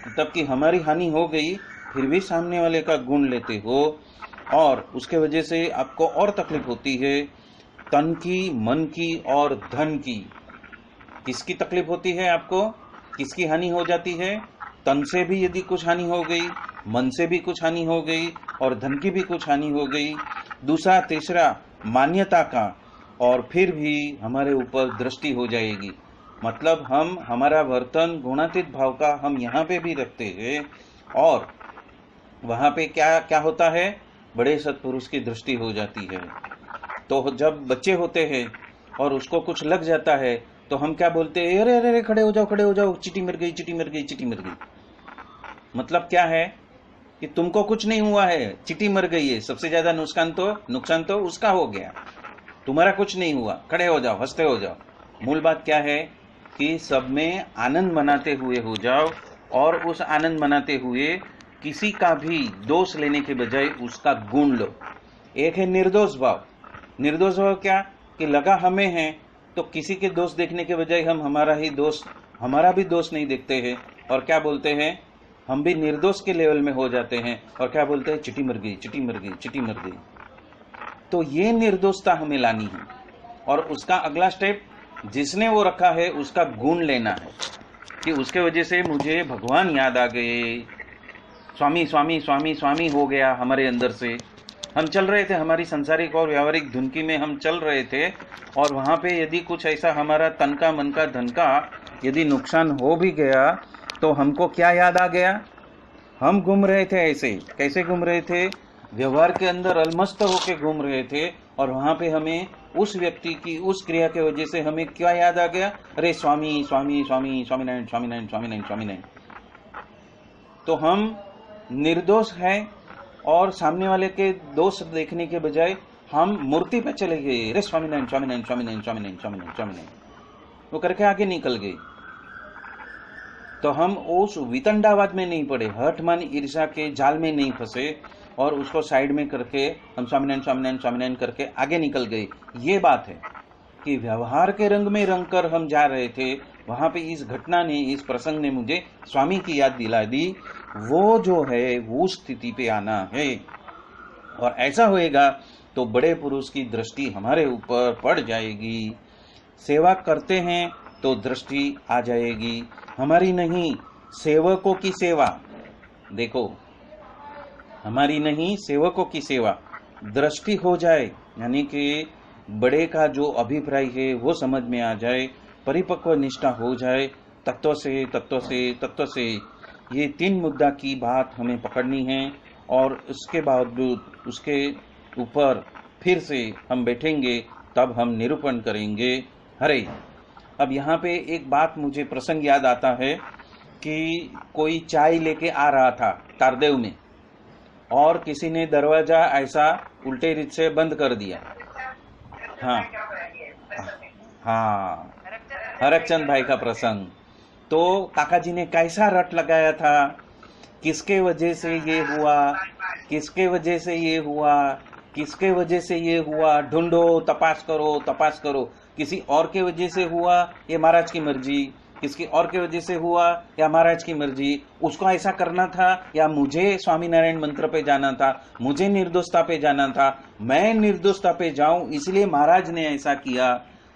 Speaker 1: मतलब कि हमारी हानि हो गई फिर भी सामने वाले का गुण लेते हो और उसके वजह से आपको और तकलीफ होती है, तन की, मन की और धन की। किसकी तकलीफ होती है आपको? किसकी हानि हो जाती है? तन से भी यदि कुछ हानि हो गई, मन से भी कुछ हानि हो गई और धन की भी कुछ हानि हो गई। दूसरा, तीसरा, मान्यता का, और फिर भी हमारे ऊपर दृष्टि हो जाएगी। मतलब हमारा वर्तन गुणातीत भाव का हम यहाँ पे भी रखते हैं और वहां पे क्या क्या होता है? बड़े सत्पुरुष की दृष्टि हो जाती है। तो जब बच्चे होते हैं और उसको कुछ लग जाता है तो हम क्या बोलते हैं? अरे अरे खड़े हो जाओ, चीटी मर गई। मतलब क्या है कि तुमको कुछ नहीं हुआ है, चीटी मर गई है। सबसे ज्यादा नुकसान तो उसका हो गया, तुम्हारा कुछ नहीं हुआ, खड़े हो जाओ, हंसते हो जाओ। मूल बात क्या है कि सब में आनंद मनाते हुए हो जाओ और उस आनंद मनाते हुए किसी का भी दोष लेने के बजाय उसका गुण लो। एक है निर्दोष भाव। निर्दोष भाव क्या? कि लगा हमें है तो किसी के दोष देखने के बजाय हम हमारा भी दोष नहीं देखते हैं और क्या बोलते हैं? हम भी निर्दोष के लेवल में हो जाते हैं और क्या बोलते हैं? चिटी मर गई। तो ये निर्दोषता हमें लानी है और उसका अगला स्टेप, जिसने वो रखा है उसका गुण लेना है कि उसके वजह से मुझे भगवान याद आ गए, स्वामी हो गया हमारे अंदर से। हम चल रहे थे, हमारी संसारिक और व्यावहारिक धुनकी में हम चल रहे थे और वहां पे यदि कुछ ऐसा हमारा तन का, मन का, धन का यदि नुकसान हो भी गया तो हमको क्या याद आ गया? हम घूम रहे थे ऐसे। कैसे घूम रहे थे? व्यवहार के अंदर अलमस्त होके घूम रहे थे और वहां पे हमें उस व्यक्ति की उस क्रिया के वजह से हमें क्या याद आ गया? अरे स्वामीनारायण। तो हम निर्दोष है और सामने वाले के दोष देखने के बजाय हम मूर्ति पे चले गए, अरे स्वामीनारायण स्वामीनारायण स्वामीनारायण स्वामीनारायण स्वामीनारायण स्वामीनारायण, वो करके आगे निकल गए। तो हम उस वितंडावाद में नहीं पड़े, हठ मन ईर्ष्या के जाल में नहीं फंसे और उसको साइड में करके हम स्वामीनारायण स्वामीनारायण स्वामीनारायण करके आगे निकल गए। ये बात है कि व्यवहार के रंग में रंग कर हम जा रहे थे, वहां पे इस घटना ने, इस प्रसंग ने मुझे स्वामी की याद दिला दी। वो जो है वो स्थिति पे आना है, और ऐसा होएगा तो बड़े पुरुष की दृष्टि हमारे ऊपर पड़ जाएगी। सेवा करते हैं तो दृष्टि आ जाएगी, हमारी नहीं सेवकों की सेवा। देखो, हमारी नहीं सेवकों की सेवा दृष्टि हो जाए, यानी कि बड़े का जो अभिप्राय है वो समझ में आ जाए, परिपक्व निष्ठा हो जाए, तत्व से तत्व से तत्व से, ये 3 मुद्दा की बात हमें पकड़नी है। और उसके बावजूद उसके ऊपर फिर से हम बैठेंगे, तब हम निरूपण करेंगे। हरे, अब यहाँ पे एक बात मुझे प्रसंग याद आता है कि कोई चाय लेके आ रहा था तारदेव में, और किसी ने दरवाजा ऐसा उल्टे रीत से बंद कर दिया। हाँ हाँ, हरकचंद भाई का प्रसंग। तो काका जी ने कैसा रट लगाया था, किसके वजह से ये हुआ, किसके वजह से ये हुआ, किसके वजह से ये हुआ, ढूंढो, तपास करो तपास करो। किसी और के वजह से हुआ, ये महाराज की मर्जी, किसकी और के वजह से हुआ या महाराज की मर्जी। उसको ऐसा करना था या मुझे स्वामीनारायण मंत्र पे जाना था, मुझे निर्दोषता पे जाना था, मैं निर्दोषता पे जाऊं इसलिए महाराज ने ऐसा किया।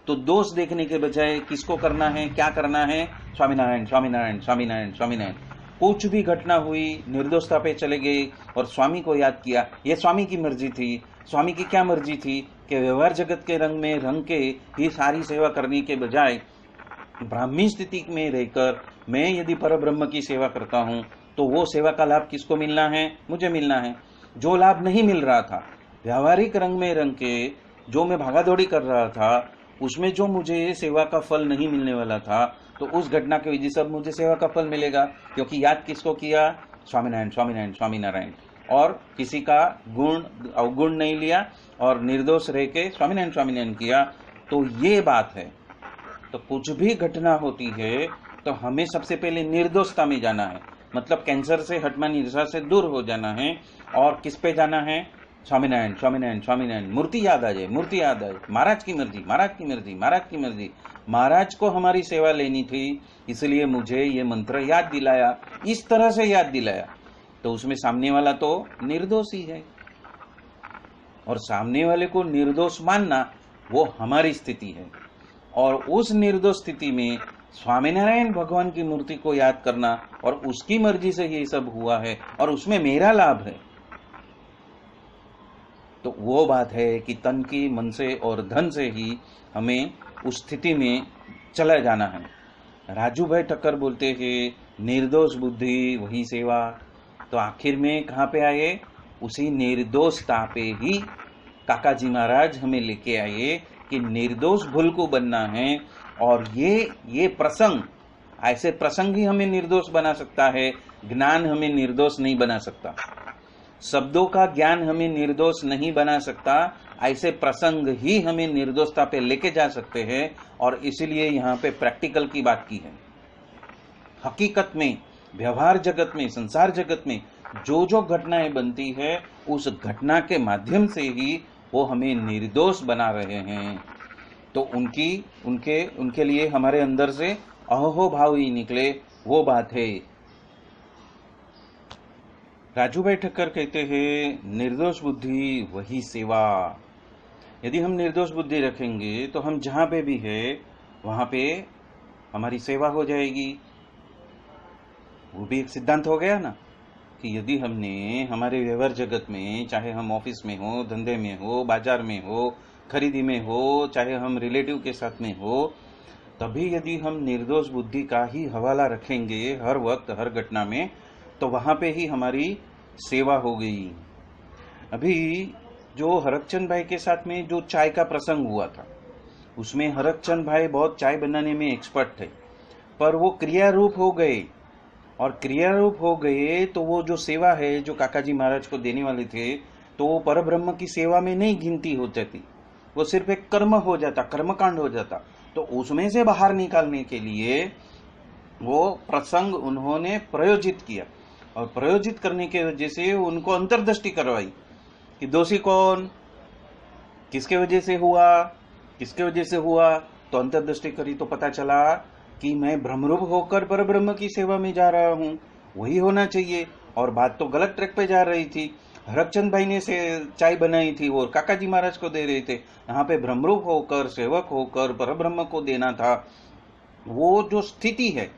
Speaker 1: तो दोष देखने के बजाय किसको करना है, क्या करना है, स्वामीनारायण स्वामीनारायण स्वामीनारायण स्वामीनारायण। कुछ भी घटना हुई निर्दोषता पे चले गए और स्वामी को याद किया। ये स्वामी की मर्जी थी। स्वामी की क्या मर्जी थी कि व्यवहार जगत के रंग में रंग के ही सारी सेवा करने के बजाय ब्राह्मी स्थिति में रहकर मैं यदि परब्रह्म की सेवा करता हूं तो वो सेवा का लाभ किसको मिलना है, मुझे मिलना है। जो लाभ नहीं मिल रहा था व्यावहारिक रंग में रंग के, जो मैं भागादौड़ी कर रहा था, उसमें जो मुझे सेवा का फल नहीं मिलने वाला था, तो उस घटना के वजह से मुझे सेवा का फल मिलेगा। क्योंकि याद किसको किया, स्वामीनारायण स्वामीनारायण स्वामीनारायण, और किसी का गुण अवगुण नहीं लिया और निर्दोष रह के स्वामीनारायण स्वामीनारायण किया। तो ये बात है। तो कुछ भी घटना होती है तो हमें सबसे पहले निर्दोषता में जाना है, मतलब कैंसर से, हठमान ईर्ष्या से दूर हो जाना है। और किस पे जाना है, स्वामीनारायण स्वामीनारायण स्वामीनारायण। मूर्ति याद आ जाए, मूर्ति याद आए, महाराज की मर्जी महाराज की मर्जी महाराज की मर्जी। महाराज को हमारी सेवा लेनी थी, इसलिए मुझे ये मंत्र याद दिलाया, इस तरह से याद दिलाया। तो उसमें सामने वाला तो निर्दोष ही है, और सामने वाले को निर्दोष मानना वो हमारी स्थिति है। और उस निर्दोष स्थिति में स्वामीनारायण भगवान की मूर्ति को याद करना और उसकी मर्जी से ये सब हुआ है और उसमें मेरा लाभ है, तो वो बात है कि तन की, मन से और धन से ही हमें उस स्थिति में चला जाना है। राजू भाई ठक्कर बोलते हैं निर्दोष बुद्धि वही सेवा। तो आखिर में कहाँ पे आए, उसी निर्दोषता पे ही काका जी महाराज हमें लेके आए कि निर्दोष भूल को बनना है। और ये प्रसंग, ऐसे प्रसंग ही हमें निर्दोष बना सकता है, ज्ञान हमें निर्दोष नहीं बना सकता। शब्दों का ज्ञान हमें निर्दोष नहीं बना सकता, ऐसे प्रसंग ही हमें निर्दोषता पे लेके जा सकते हैं। और इसीलिए यहाँ पे प्रैक्टिकल की बात की है। हकीकत में, व्यवहार जगत में, संसार जगत में जो जो घटनाएं बनती है, उस घटना के माध्यम से ही वो हमें निर्दोष बना रहे हैं। तो उनके लिए हमारे अंदर से अहो भाव ही निकले, वो बात है। राजू भाई ठक्कर कहते हैं निर्दोष बुद्धि वही सेवा। यदि हम निर्दोष बुद्धि रखेंगे तो हम जहां पे भी है वहां पे हमारी सेवा हो जाएगी। वो भी एक सिद्धांत हो गया ना कि यदि हमने हमारे व्यवहार जगत में, चाहे हम ऑफिस में हो, धंधे में हो, बाजार में हो, खरीदी में हो, चाहे हम रिलेटिव के साथ में हो, तभी यदि हम निर्दोष बुद्धि का ही हवाला रखेंगे हर वक्त हर घटना में, तो वहां पे ही हमारी सेवा हो गई। अभी जो हरकचंद भाई के साथ में जो चाय का प्रसंग हुआ था, उसमें हरकचंद भाई बहुत चाय बनाने में एक्सपर्ट थे, पर वो क्रिया रूप हो गए और क्रियारूप हो गए तो वो जो सेवा है जो काकाजी महाराज को देने वाले थे, तो वो परब्रह्म की सेवा में नहीं गिनती हो जाती, वो सिर्फ एक कर्म हो जाता, कर्मकांड हो जाता। तो उसमें से बाहर निकालने के लिए वो प्रसंग उन्होंने प्रयोजित किया, और प्रयोजित करने के वजह से उनको अंतर्दृष्टि करवाई कि दोषी कौन, किसके वजह से हुआ, किसके वजह से हुआ। तो अंतर्दृष्टि करी तो पता चला कि मैं ब्रह्मरूप होकर परब्रह्म की सेवा में जा रहा हूं, वही होना चाहिए। और बात तो गलत ट्रैक पे जा रही थी। हरकचंद भाई ने से चाय बनाई थी और काकाजी महाराज को दे रहे थे, यहाँ पे ब्रह्मरूप होकर सेवक होकर परब्रह्म को देना था। वो जो स्थिति है,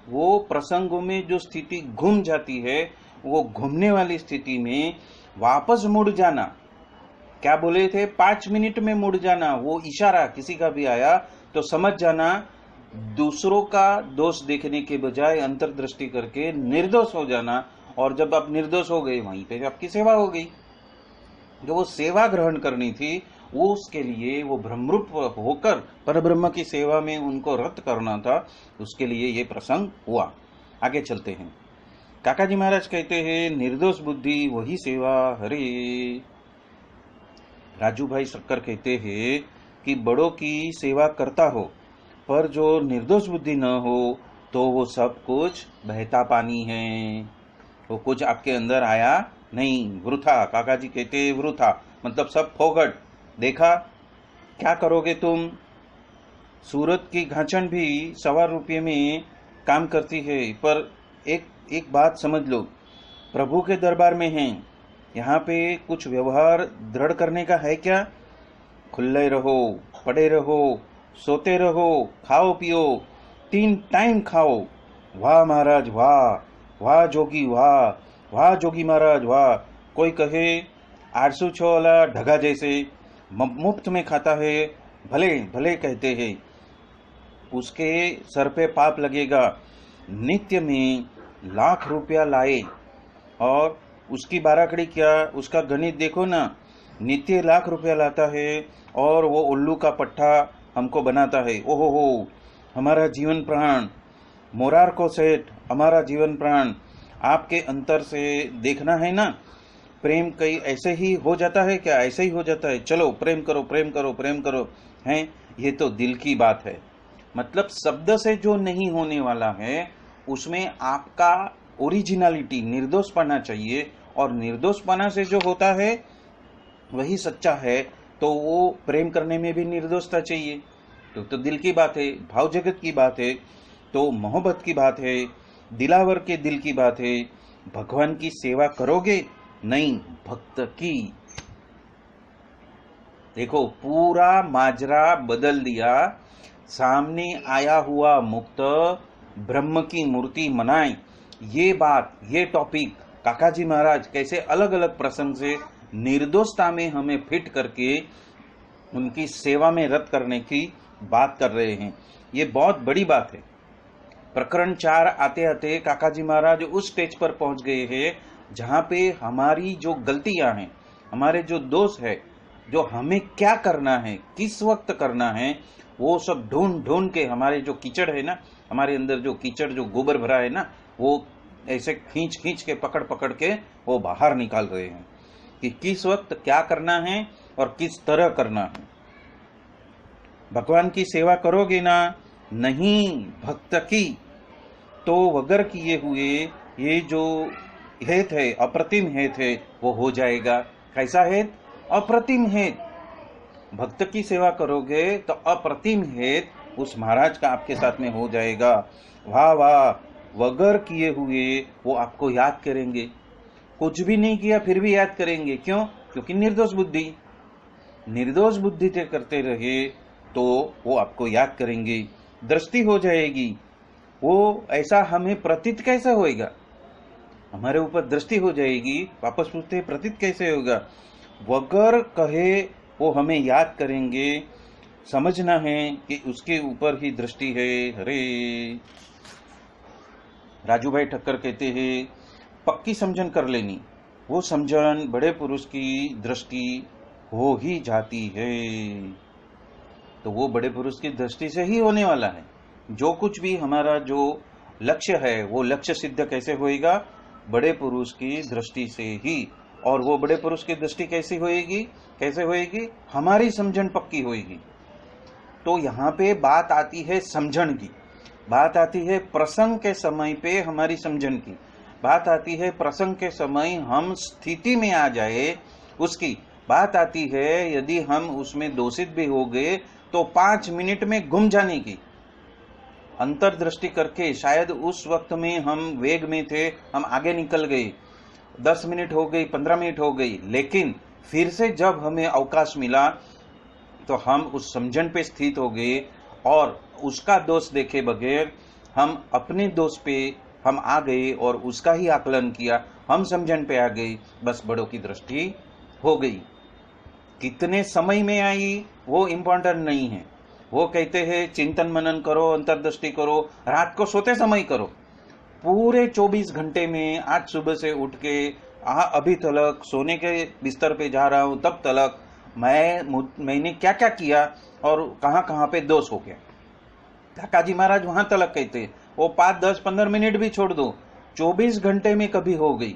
Speaker 1: वो प्रसंगों में जो स्थिति घूम जाती है, वो घूमने वाली स्थिति में वापस मुड़ जाना, क्या बोले थे, 5 मिनट में मुड़ जाना, वो इशारा किसी का भी आया तो समझ जाना, दूसरों का दोष देखने के बजाय अंतर्दृष्टि करके निर्दोष हो जाना। और जब आप निर्दोष हो गए, वहीं पे आपकी सेवा हो गई। जो वो सेवा ग्रहण करनी थी, वो उसके लिए वो ब्रह्मरूप होकर परब्रह्म की सेवा में उनको रत करना था, उसके लिए ये प्रसंग हुआ। आगे चलते हैं। काकाजी महाराज कहते हैं, निर्दोष बुद्धि वही सेवा हरे। राजू भाई शक्कर कहते हैं कि बड़ों की सेवा करता हो, पर जो निर्दोष बुद्धि न हो तो वो सब कुछ बहता पानी है, वो कुछ आपके अंदर आया नहीं, वृथा। काकाजी कहते वृथा मतलब सब फोगट। देखा, क्या करोगे तुम। सूरत की घाचन भी 1.25 रुपये में काम करती है, पर एक बात समझ लो, प्रभु के दरबार में हैं, यहाँ पे कुछ व्यवहार दृढ़ करने का है क्या। खुले रहो, पड़े रहो, सोते रहो, खाओ पियो, 3 टाइम खाओ। वाह महाराज वाह, वाह जोगी वाह, वाह जोगी महाराज वाह। कोई कहे 806 वाला ढगा जैसे मुफ्त में खाता है, भले भले कहते हैं, उसके सर पे पाप लगेगा। नित्य में लाख रुपया लाए और उसकी बाराकड़ी क्या, उसका गणित देखो ना, नित्य लाख रुपया लाता है और वो उल्लू का पट्टा हमको बनाता है। ओहो हो, हमारा जीवन प्राण, मोरार को सेठ, हमारा जीवन प्राण। आपके अंतर से देखना है ना, प्रेम कहीं ऐसे ही हो जाता है क्या, ऐसे ही हो जाता है, चलो प्रेम करो प्रेम करो प्रेम करो, हैं। ये तो दिल की बात है, मतलब शब्द से जो नहीं होने वाला है, उसमें आपका ओरिजिनलिटी, निर्दोषपना चाहिए, और निर्दोषपना से जो होता है वही सच्चा है। तो वो प्रेम करने में भी निर्दोषता चाहिए, तो दिल की बात है, भाव जगत की बात है, तो मोहब्बत की बात है, दिलावर के दिल की बात है। भगवान की सेवा करोगे, नहीं भक्त की। देखो, पूरा माजरा बदल दिया। सामने आया हुआ मुक्त ब्रह्म की मूर्ति मनाए, ये बात, ये टॉपिक काकाजी महाराज कैसे अलग अलग प्रसंग से निर्दोषता में हमें फिट करके उनकी सेवा में रत करने की बात कर रहे हैं। ये बहुत बड़ी बात है। प्रकरण 4 आते आते काकाजी महाराज उस स्टेज पर पहुंच गए हैं जहां पे हमारी जो गलतियां हैं, हमारे जो दोष है, जो हमें क्या करना है, किस वक्त करना है, वो सब ढूंढ ढूंढ के, हमारे जो कीचड़ है ना, हमारे अंदर जो कीचड़, जो गोबर भरा है ना, वो ऐसे खींच खींच के, पकड़ पकड़ के वो बाहर निकाल रहे हैं कि किस वक्त क्या करना है और किस तरह करना है। भगवान की सेवा करोगे ना, नहीं भक्त की, तो वगर किए हुए ये जो हेत है, अप्रतिम हेत है, वो हो जाएगा। कैसा हेत? अप्रतिम हेत। भक्त की सेवा करोगे तो अप्रतिम हेत उस महाराज का आपके साथ में हो जाएगा। वाह वाह, वगर किए हुए वो आपको याद करेंगे। कुछ भी नहीं किया फिर भी याद करेंगे, क्यों? क्योंकि निर्दोष बुद्धि, निर्दोष बुद्धि से करते रहे तो वो आपको याद करेंगे, दृष्टि हो जाएगी। वो ऐसा हमें प्रतीत कैसे होएगा, हमारे ऊपर दृष्टि हो जाएगी। वापस पूछते प्रतीत कैसे होगा? वगर कहे वो हमें याद करेंगे। समझना है कि उसके ऊपर ही दृष्टि है। हरे राजू भाई ठक्कर कहते हैं, पक्की समझन कर लेनी, वो समझन बड़े पुरुष की दृष्टि हो ही जाती है। तो वो बड़े पुरुष की दृष्टि से ही होने वाला है। जो कुछ भी हमारा जो लक्ष्य है वो लक्ष्य सिद्ध कैसे होएगा? बड़े पुरुष की दृष्टि से ही। और वो बड़े पुरुष की दृष्टि कैसे होएगी? हमारी समझन पक्की होएगी। तो यहाँ पे बात आती है समझन की, बात आती है प्रसंग के समय पे हमारी समझन की, बात आती है प्रसंग के समय हम स्थिति में आ जाए उसकी, बात आती है यदि हम उसमें दोषित भी हो गए तो 5 मिनट में गुम जाने की, अंतर्दृष्टि करके शायद उस वक्त में हम वेग में थे, हम आगे निकल गए, 10 मिनट हो गई, 15 मिनट हो गई, लेकिन फिर से जब हमें अवकाश मिला तो हम उस समझन पे स्थित हो गए और उसका दोष देखे बगैर हम अपने दोष पे हम आ गए और उसका ही आकलन किया, हम समझन पे आ गए, बस बड़ों की दृष्टि हो गई। कितने समय में आई वो इम्पोर्टेंट नहीं है। वो कहते हैं चिंतन मनन करो, अंतर्दृष्टि करो, रात को सोते समय करो। पूरे 24 घंटे में आज सुबह से उठ के अभी तलक सोने के बिस्तर पे जा रहा हूं तब तलक मैंने क्या क्या किया और कहां कहां पे दोष हो गया। काकाजी महाराज वहां तलक कहते वो 5, 10, 15 मिनट भी छोड़ दो, 24 घंटे में कभी हो गई।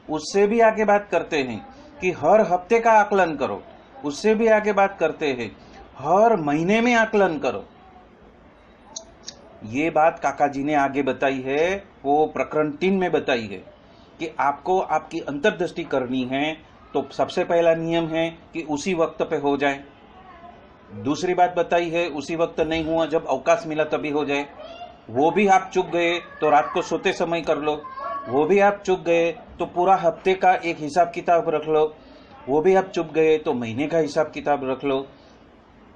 Speaker 1: उससे भी आगे बात करते हैं कि हर हफ्ते का आकलन करो, उससे भी आगे बात करते हैं हर महीने में आकलन करो। ये बात काका जी ने आगे बताई है, वो प्रकरण 3 में बताई है कि आपको आपकी अंतर्दृष्टि करनी है तो सबसे पहला नियम है कि उसी वक्त पे हो जाए। दूसरी बात बताई है उसी वक्त नहीं हुआ, जब अवकाश मिला तभी हो जाए। वो भी आप चूक गए तो रात को सोते समय कर लो, वो भी आप चूक गए तो पूरा हफ्ते का एक हिसाब किताब रख लो, वो भी आप चूक गए तो महीने का हिसाब किताब रख लो।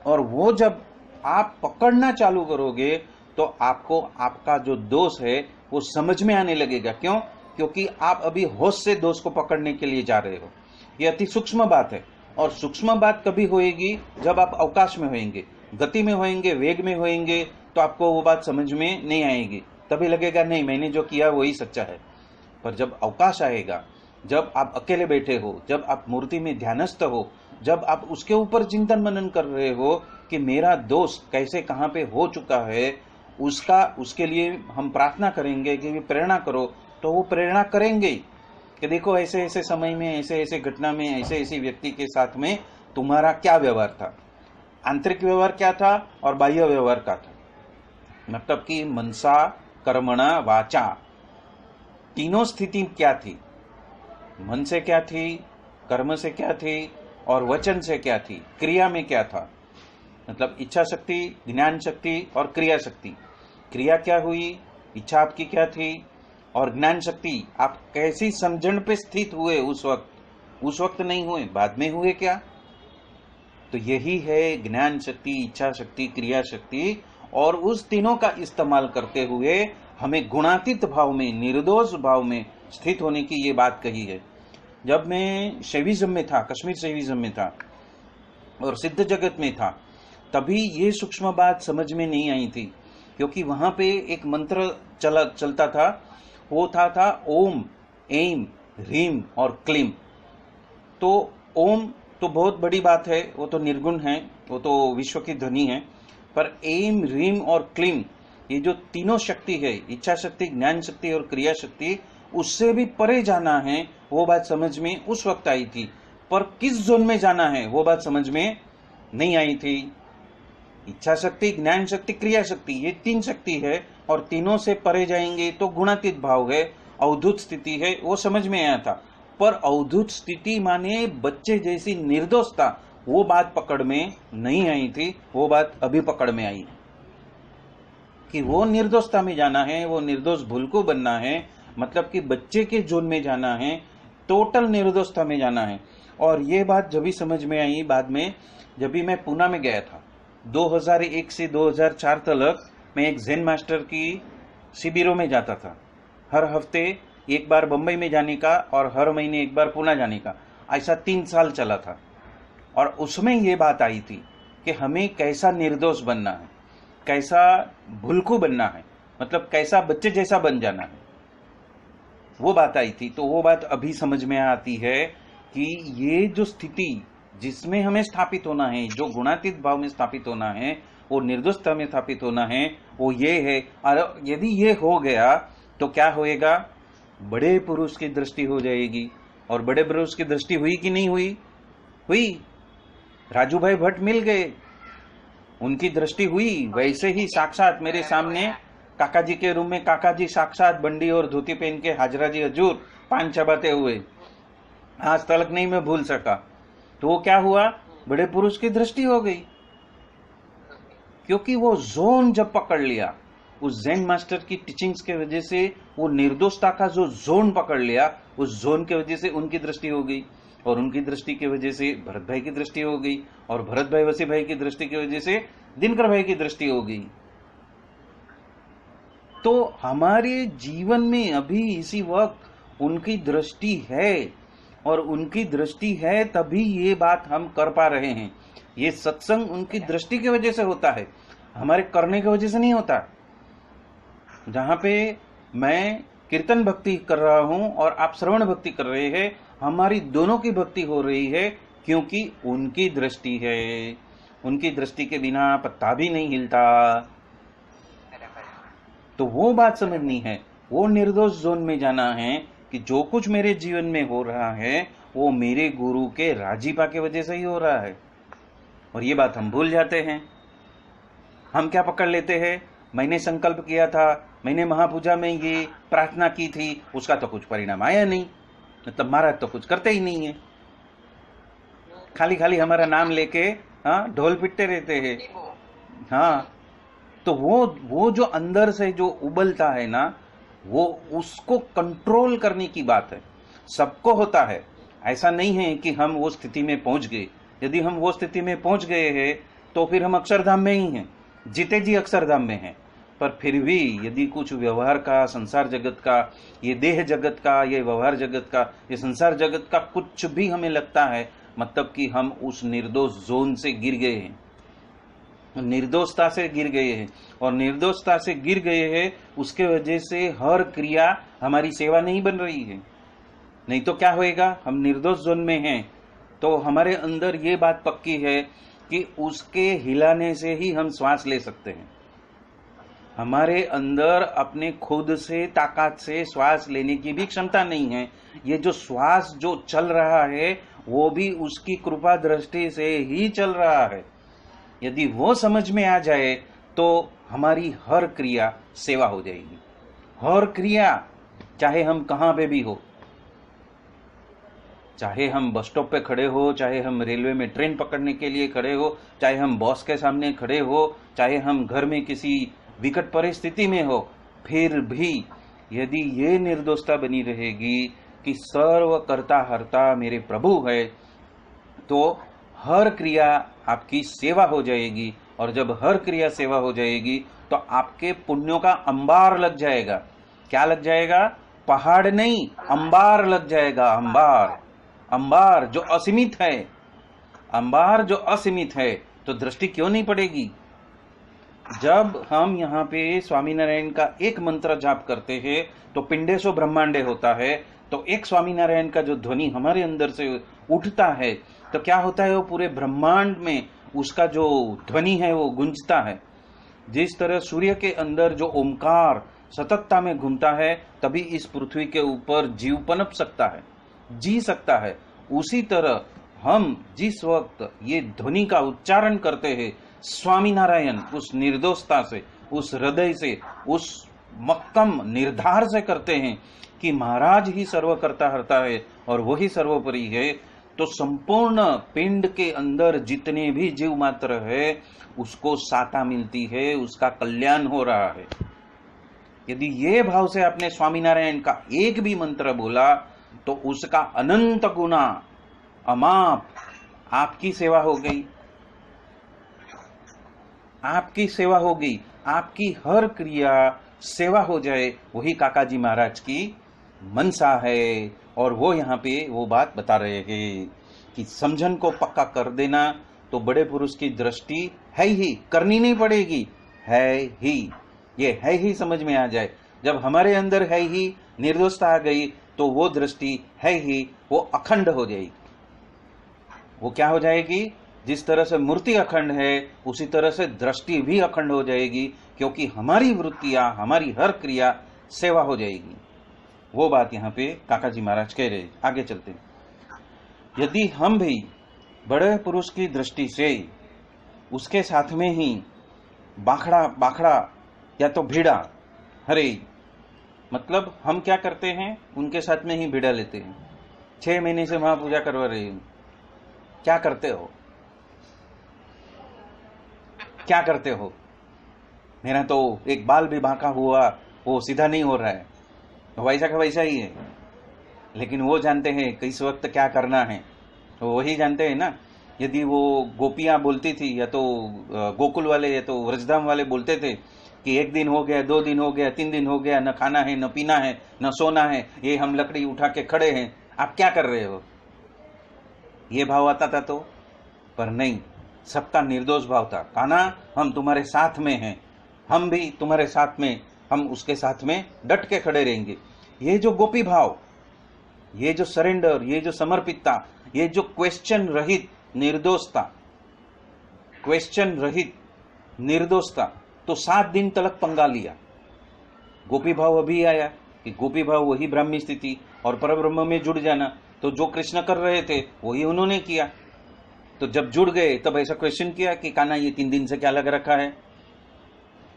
Speaker 1: और वो जब आप पकड़ना चालू करोगे तो आपको आपका जो दोष है वो समझ में आने लगेगा। क्यों? क्योंकि आप अभी होश से दोष को पकड़ने के लिए जा रहे हो। ये अति सूक्ष्म बात है और सूक्ष्म बात कभी होएगी जब आप अवकाश में होएंगे, गति में होएंगे, वेग में होएंगे, तो आपको वो बात समझ में नहीं आएगी। तभी लगेगा नहीं मैंने जो किया वही सच्चा है। पर जब अवकाश आएगा, जब आप अकेले बैठे हो, जब आप मूर्ति में ध्यानस्थ हो, जब आप उसके ऊपर चिंतन मनन कर रहे हो कि मेरा दोष कैसे कहाँ पे हो चुका है, उसके लिए हम प्रार्थना करेंगे कि प्रेरणा करो, तो वो प्रेरणा करेंगे कि देखो ऐसे ऐसे समय में, ऐसे ऐसे घटना में, ऐसे ऐसे व्यक्ति के साथ में तुम्हारा क्या व्यवहार था, आंतरिक व्यवहार क्या था और बाह्य व्यवहार क्या था। मतलब कि मनसा कर्मणा वाचा तीनों स्थिति क्या थी, मन से क्या थी, कर्म से क्या थी और वचन से क्या थी, क्रिया में क्या था। मतलब इच्छा शक्ति, ज्ञान शक्ति और क्रिया शक्ति। क्रिया क्या हुई, इच्छा आपकी क्या थी और ज्ञान शक्ति आप कैसी समझन पे स्थित हुए उस वक्त नहीं हुए, बाद में हुए क्या। तो यही है ज्ञान शक्ति, इच्छा शक्ति, क्रिया शक्ति। और उस तीनों का इस्तेमाल करते हुए हमें गुणातीत भाव में, निर्दोष भाव में स्थित होने की ये बात कही है। जब मैं शैविज्म में था, कश्मीर शैविज्म में था और सिद्ध जगत में था, तभी ये सूक्ष्म बात समझ में नहीं आई थी, क्योंकि वहां पे एक मंत्र चलता था, वो था ओम, एम, ह्रीम और क्लीम। तो ओम तो बहुत बड़ी बात है, वो तो निर्गुण है, वो तो विश्व की ध्वनि है। पर एम, ह्रीम और क्लीम ये जो तीनों शक्ति है, इच्छा शक्ति, ज्ञान शक्ति और क्रिया शक्ति, उससे भी परे जाना है, वो बात समझ में उस वक्त आई थी। पर किस जोन में जाना है वो बात समझ में नहीं आई थी। इच्छा शक्ति, ज्ञान शक्ति, क्रिया शक्ति, ये 3 शक्ति है और तीनों से परे जाएंगे तो गुणातीत भाव है, अवधूत स्थिति है, वो समझ में आया था। पर अवधूत स्थिति माने बच्चे जैसी निर्दोषता, वो बात पकड़ में नहीं आई थी। वो बात अभी पकड़ में आई कि वो निर्दोषता में जाना है, वो निर्दोष भूल को बनना है, मतलब कि बच्चे के जोन में जाना है, टोटल निर्दोषता में जाना है। और ये बात जब भी समझ में आई बाद में, जब भी मैं पूना में गया था 2001 से 2004 तक, मैं एक ज़ेन मास्टर की शिविरों में जाता था। हर हफ्ते एक बार बंबई में जाने का और हर महीने एक बार पूना जाने का, ऐसा 3 साल चला था। और उसमें ये बात आई थी कि हमें कैसा निर्दोष बनना है, कैसा भुलकू बनना है, मतलब कैसा बच्चे जैसा बन जाना है, वो बात आई थी। तो वो बात अभी समझ में आती है कि ये जो स्थिति जिसमें हमें स्थापित होना है, जो गुणातीत भाव में स्थापित होना है, वो निर्दोषता में स्थापित होना है, वो ये है। और यदि ये हो गया तो क्या होएगा? बड़े पुरुष की दृष्टि हो जाएगी। और बड़े पुरुष की दृष्टि हुई कि नहीं हुई? हुई। राजू भाई भट्ट मिल गए, उनकी दृष्टि हुई। वैसे ही साक्षात मेरे सामने काका जी के रूम में काका जी साक्षात बंडी और धोती पहन के हाजरा जी हजूर पान चबाते हुए, आज तक नहीं मैं भूल सका। तो वो क्या हुआ? बड़े पुरुष की दृष्टि हो गई, क्योंकि वो जोन जब पकड़ लिया, उस जैन मास्टर की टीचिंग्स के वजह से वो निर्दोषता का जो जोन पकड़ लिया, उस जोन के वजह से उनकी दृष्टि हो गई, और उनकी दृष्टि की वजह से भरत भाई की दृष्टि हो गई, और भरत भाई वसी भाई की दृष्टि की वजह से दिनकर भाई की दृष्टि हो गई। तो हमारे जीवन में अभी इसी वक्त उनकी दृष्टि है, और उनकी दृष्टि है तभी ये बात हम कर पा रहे हैं। ये सत्संग उनकी दृष्टि की वजह से होता है, हमारे करने की वजह से नहीं होता। जहां पे मैं कीर्तन भक्ति कर रहा हूं और आप श्रवण भक्ति कर रहे हैं, हमारी दोनों की भक्ति हो रही है, क्योंकि उनकी दृष्टि है। उनकी दृष्टि के बिना पत्ता भी नहीं हिलता। तो वो बात समझनी है, वो निर्दोष जोन में जाना है कि जो कुछ मेरे जीवन में हो रहा है वो मेरे गुरु के राजीपा के वजह से ही हो रहा है। और ये बात हम भूल जाते हैं। हम क्या पकड़ लेते हैं? मैंने संकल्प किया था, मैंने महापूजा में ये प्रार्थना की थी, उसका तो कुछ परिणाम आया नहीं, मतलब महाराज तो कुछ करते ही नहीं है, खाली खाली हमारा नाम लेके ढोल पिटते रहते हैं। हाँ, तो वो जो अंदर से जो उबलता है ना, वो उसको कंट्रोल करने की बात है। सबको होता है, ऐसा नहीं है कि हम वो स्थिति में पहुंच गए। यदि हम वो स्थिति में पहुंच गए हैं तो फिर हम अक्षरधाम में ही हैं, जीते जी अक्षरधाम में हैं। पर फिर भी यदि कुछ व्यवहार का, संसार जगत का, ये देह जगत का, ये व्यवहार जगत का, ये संसार जगत का कुछ भी हमें लगता है, मतलब कि हम उस निर्दोष जोन से गिर गए हैं, निर्दोषता से गिर गए हैं। और निर्दोषता से गिर गए हैं, उसके वजह से हर क्रिया हमारी सेवा नहीं बन रही है। नहीं तो क्या होएगा? हम निर्दोष जोन में हैं तो हमारे अंदर ये बात पक्की है कि उसके हिलाने से ही हम श्वास ले सकते हैं। हमारे अंदर अपने खुद से ताकत से श्वास लेने की भी क्षमता नहीं है। ये जो श्वास जो चल रहा है वो भी उसकी कृपा दृष्टि से ही चल रहा है। यदि वो समझ में आ जाए तो हमारी हर क्रिया सेवा हो जाएगी। हर क्रिया, चाहे हम कहां पे भी हो, चाहे हम बस स्टॉप पे खड़े हो, चाहे हम रेलवे में ट्रेन पकड़ने के लिए खड़े हो, चाहे हम बॉस के सामने खड़े हो, चाहे हम घर में किसी विकट परिस्थिति में हो, फिर भी यदि ये निर्दोषता बनी रहेगी कि सर्व कर्ता हर्ता मेरे प्रभु है, तो हर क्रिया आपकी सेवा हो जाएगी। और जब हर क्रिया सेवा हो जाएगी तो आपके पुण्यों का अंबार लग जाएगा। क्या लग जाएगा? पहाड़ नहीं, अंबार लग जाएगा। अंबार, अंबार जो असीमित है, अंबार जो असीमित है, तो दृष्टि क्यों नहीं पड़ेगी? जब हम यहाँ पे स्वामीनारायण का एक मंत्र जाप करते हैं तो पिंडेशो ब्रह्मांडे होता है, तो एक स्वामीनारायण का जो ध्वनि हमारे अंदर से उठता है तो क्या होता है? वो पूरे ब्रह्मांड में उसका जो ध्वनि है वो गूंजता है। जिस तरह सूर्य के अंदर जो ओमकार सततता में घूमता है, तभी इस पृथ्वी के ऊपर जीव पनप सकता है, जी सकता है। उसी तरह हम जिस वक्त ये ध्वनि का उच्चारण करते हैं स्वामीनारायण, उस निर्दोषता से, उस हृदय से, उस मक्कम निर्धार से करते हैं कि महाराज ही सर्वकर्ता हर्ता है और वही सर्वोपरि है, तो संपूर्ण पिंड के अंदर जितने भी जीव मात्र है उसको साता मिलती है, उसका कल्याण हो रहा है। यदि ये भाव से आपने स्वामीनारायण का एक भी मंत्र बोला तो उसका अनंत गुना अमाप आपकी सेवा हो गई, आपकी सेवा हो गई। आपकी हर क्रिया सेवा हो जाए, वही काका जी महाराज की मनसा है। और वो यहाँ पे वो बात बता रहे हैं कि समझन को पक्का कर देना, तो बड़े पुरुष की दृष्टि है ही, करनी नहीं पड़ेगी, है ही, ये है ही समझ में आ जाए। जब हमारे अंदर है ही निर्दोषता आ गई तो वो दृष्टि है ही, वो अखंड हो जाएगी। वो क्या हो जाएगी? जिस तरह से मूर्ति अखंड है उसी तरह से दृष्टि भी अखंड हो जाएगी, क्योंकि हमारी वृत्तियां, हमारी हर क्रिया सेवा हो जाएगी। वो बात यहाँ पे काका जी महाराज कह रहे। आगे चलते हैं। यदि हम भी बड़े पुरुष की दृष्टि से उसके साथ में ही बाखड़ा बाखड़ा या तो भिड़ा, हरे मतलब हम क्या करते हैं, उनके साथ में ही भिड़ा लेते हैं। 6 महीने से महापूजा करवा रहे हैं, क्या करते हो, क्या करते हो? मेरा तो एक बाल भी बांका हुआ, वो सीधा नहीं हो रहा है, वैसा का वैसा ही है। लेकिन वो जानते हैं किस वक्त क्या करना है, तो वही जानते हैं ना। यदि वो गोपियां बोलती थी या तो गोकुल वाले या तो व्रजधाम वाले बोलते थे कि 1 दिन हो गया, 2 दिन हो गया, 3 दिन हो गया, न खाना है, न पीना है, न सोना है, ये हम लकड़ी उठा के खड़े हैं, आप क्या कर रहे हो, ये भाव आता था तो। पर नहीं, सबका निर्दोष भाव था। कान्हा हम तुम्हारे साथ में हैं, हम भी तुम्हारे साथ में, हम उसके साथ में डट के खड़े रहेंगे। ये जो गोपी भाव, ये जो सरेंडर, ये जो समर्पितता, ये जो क्वेश्चन रहित निर्दोषता, क्वेश्चन रहित निर्दोषता, तो 7 दिन तलक पंगा लिया। गोपी भाव अभी आया कि गोपी भाव वही ब्राह्मी स्थिति और परब्रह्म में जुड़ जाना, तो जो कृष्ण कर रहे थे वही उन्होंने किया। तो जब जुड़ गए तब ऐसा क्वेश्चन किया कि कान्हा ये 3 दिन से क्या लग रखा है,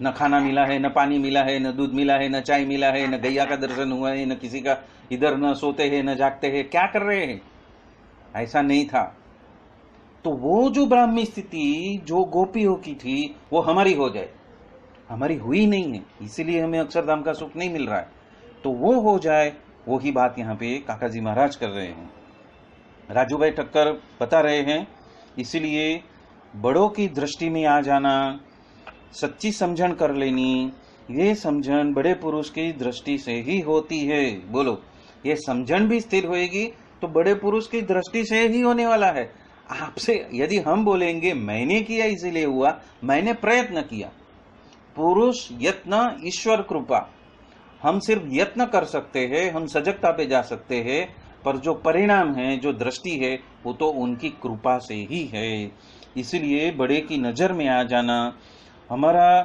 Speaker 1: न खाना मिला है, न पानी मिला है, न दूध मिला है, न चाय मिला है, न गैया का दर्शन हुआ है, न किसी का इधर, न सोते हैं न जागते हैं, क्या कर रहे हैं? ऐसा नहीं था। तो वो जो ब्राह्मी स्थिति जो गोपियों की थी वो हमारी हो जाए, हमारी हुई नहीं है, इसीलिए हमें अक्षरधाम का सुख नहीं मिल रहा है। तो वो हो जाए, वो ही बात यहाँ पे काका जी महाराज कर रहे हैं, राजू भाई ठक्कर बता रहे हैं। इसीलिए बड़ों की दृष्टि में आ जाना, सच्ची समझन कर लेनी, ये समझन बड़े पुरुष की दृष्टि से ही होती है। बोलो, ये समझन भी स्थिर होएगी तो बड़े पुरुष की दृष्टि से ही होने वाला है। आपसे यदि हम बोलेंगे मैंने किया इसीलिए हुआ, मैंने प्रयत्न किया, पुरुष यत्न ईश्वर कृपा, हम सिर्फ यत्न कर सकते हैं, हम सजगता पे जा सकते हैं, पर जो परिणाम है, जो दृष्टि है, वो तो उनकी कृपा से ही है। इसलिए बड़े की नजर में आ जाना, हमारा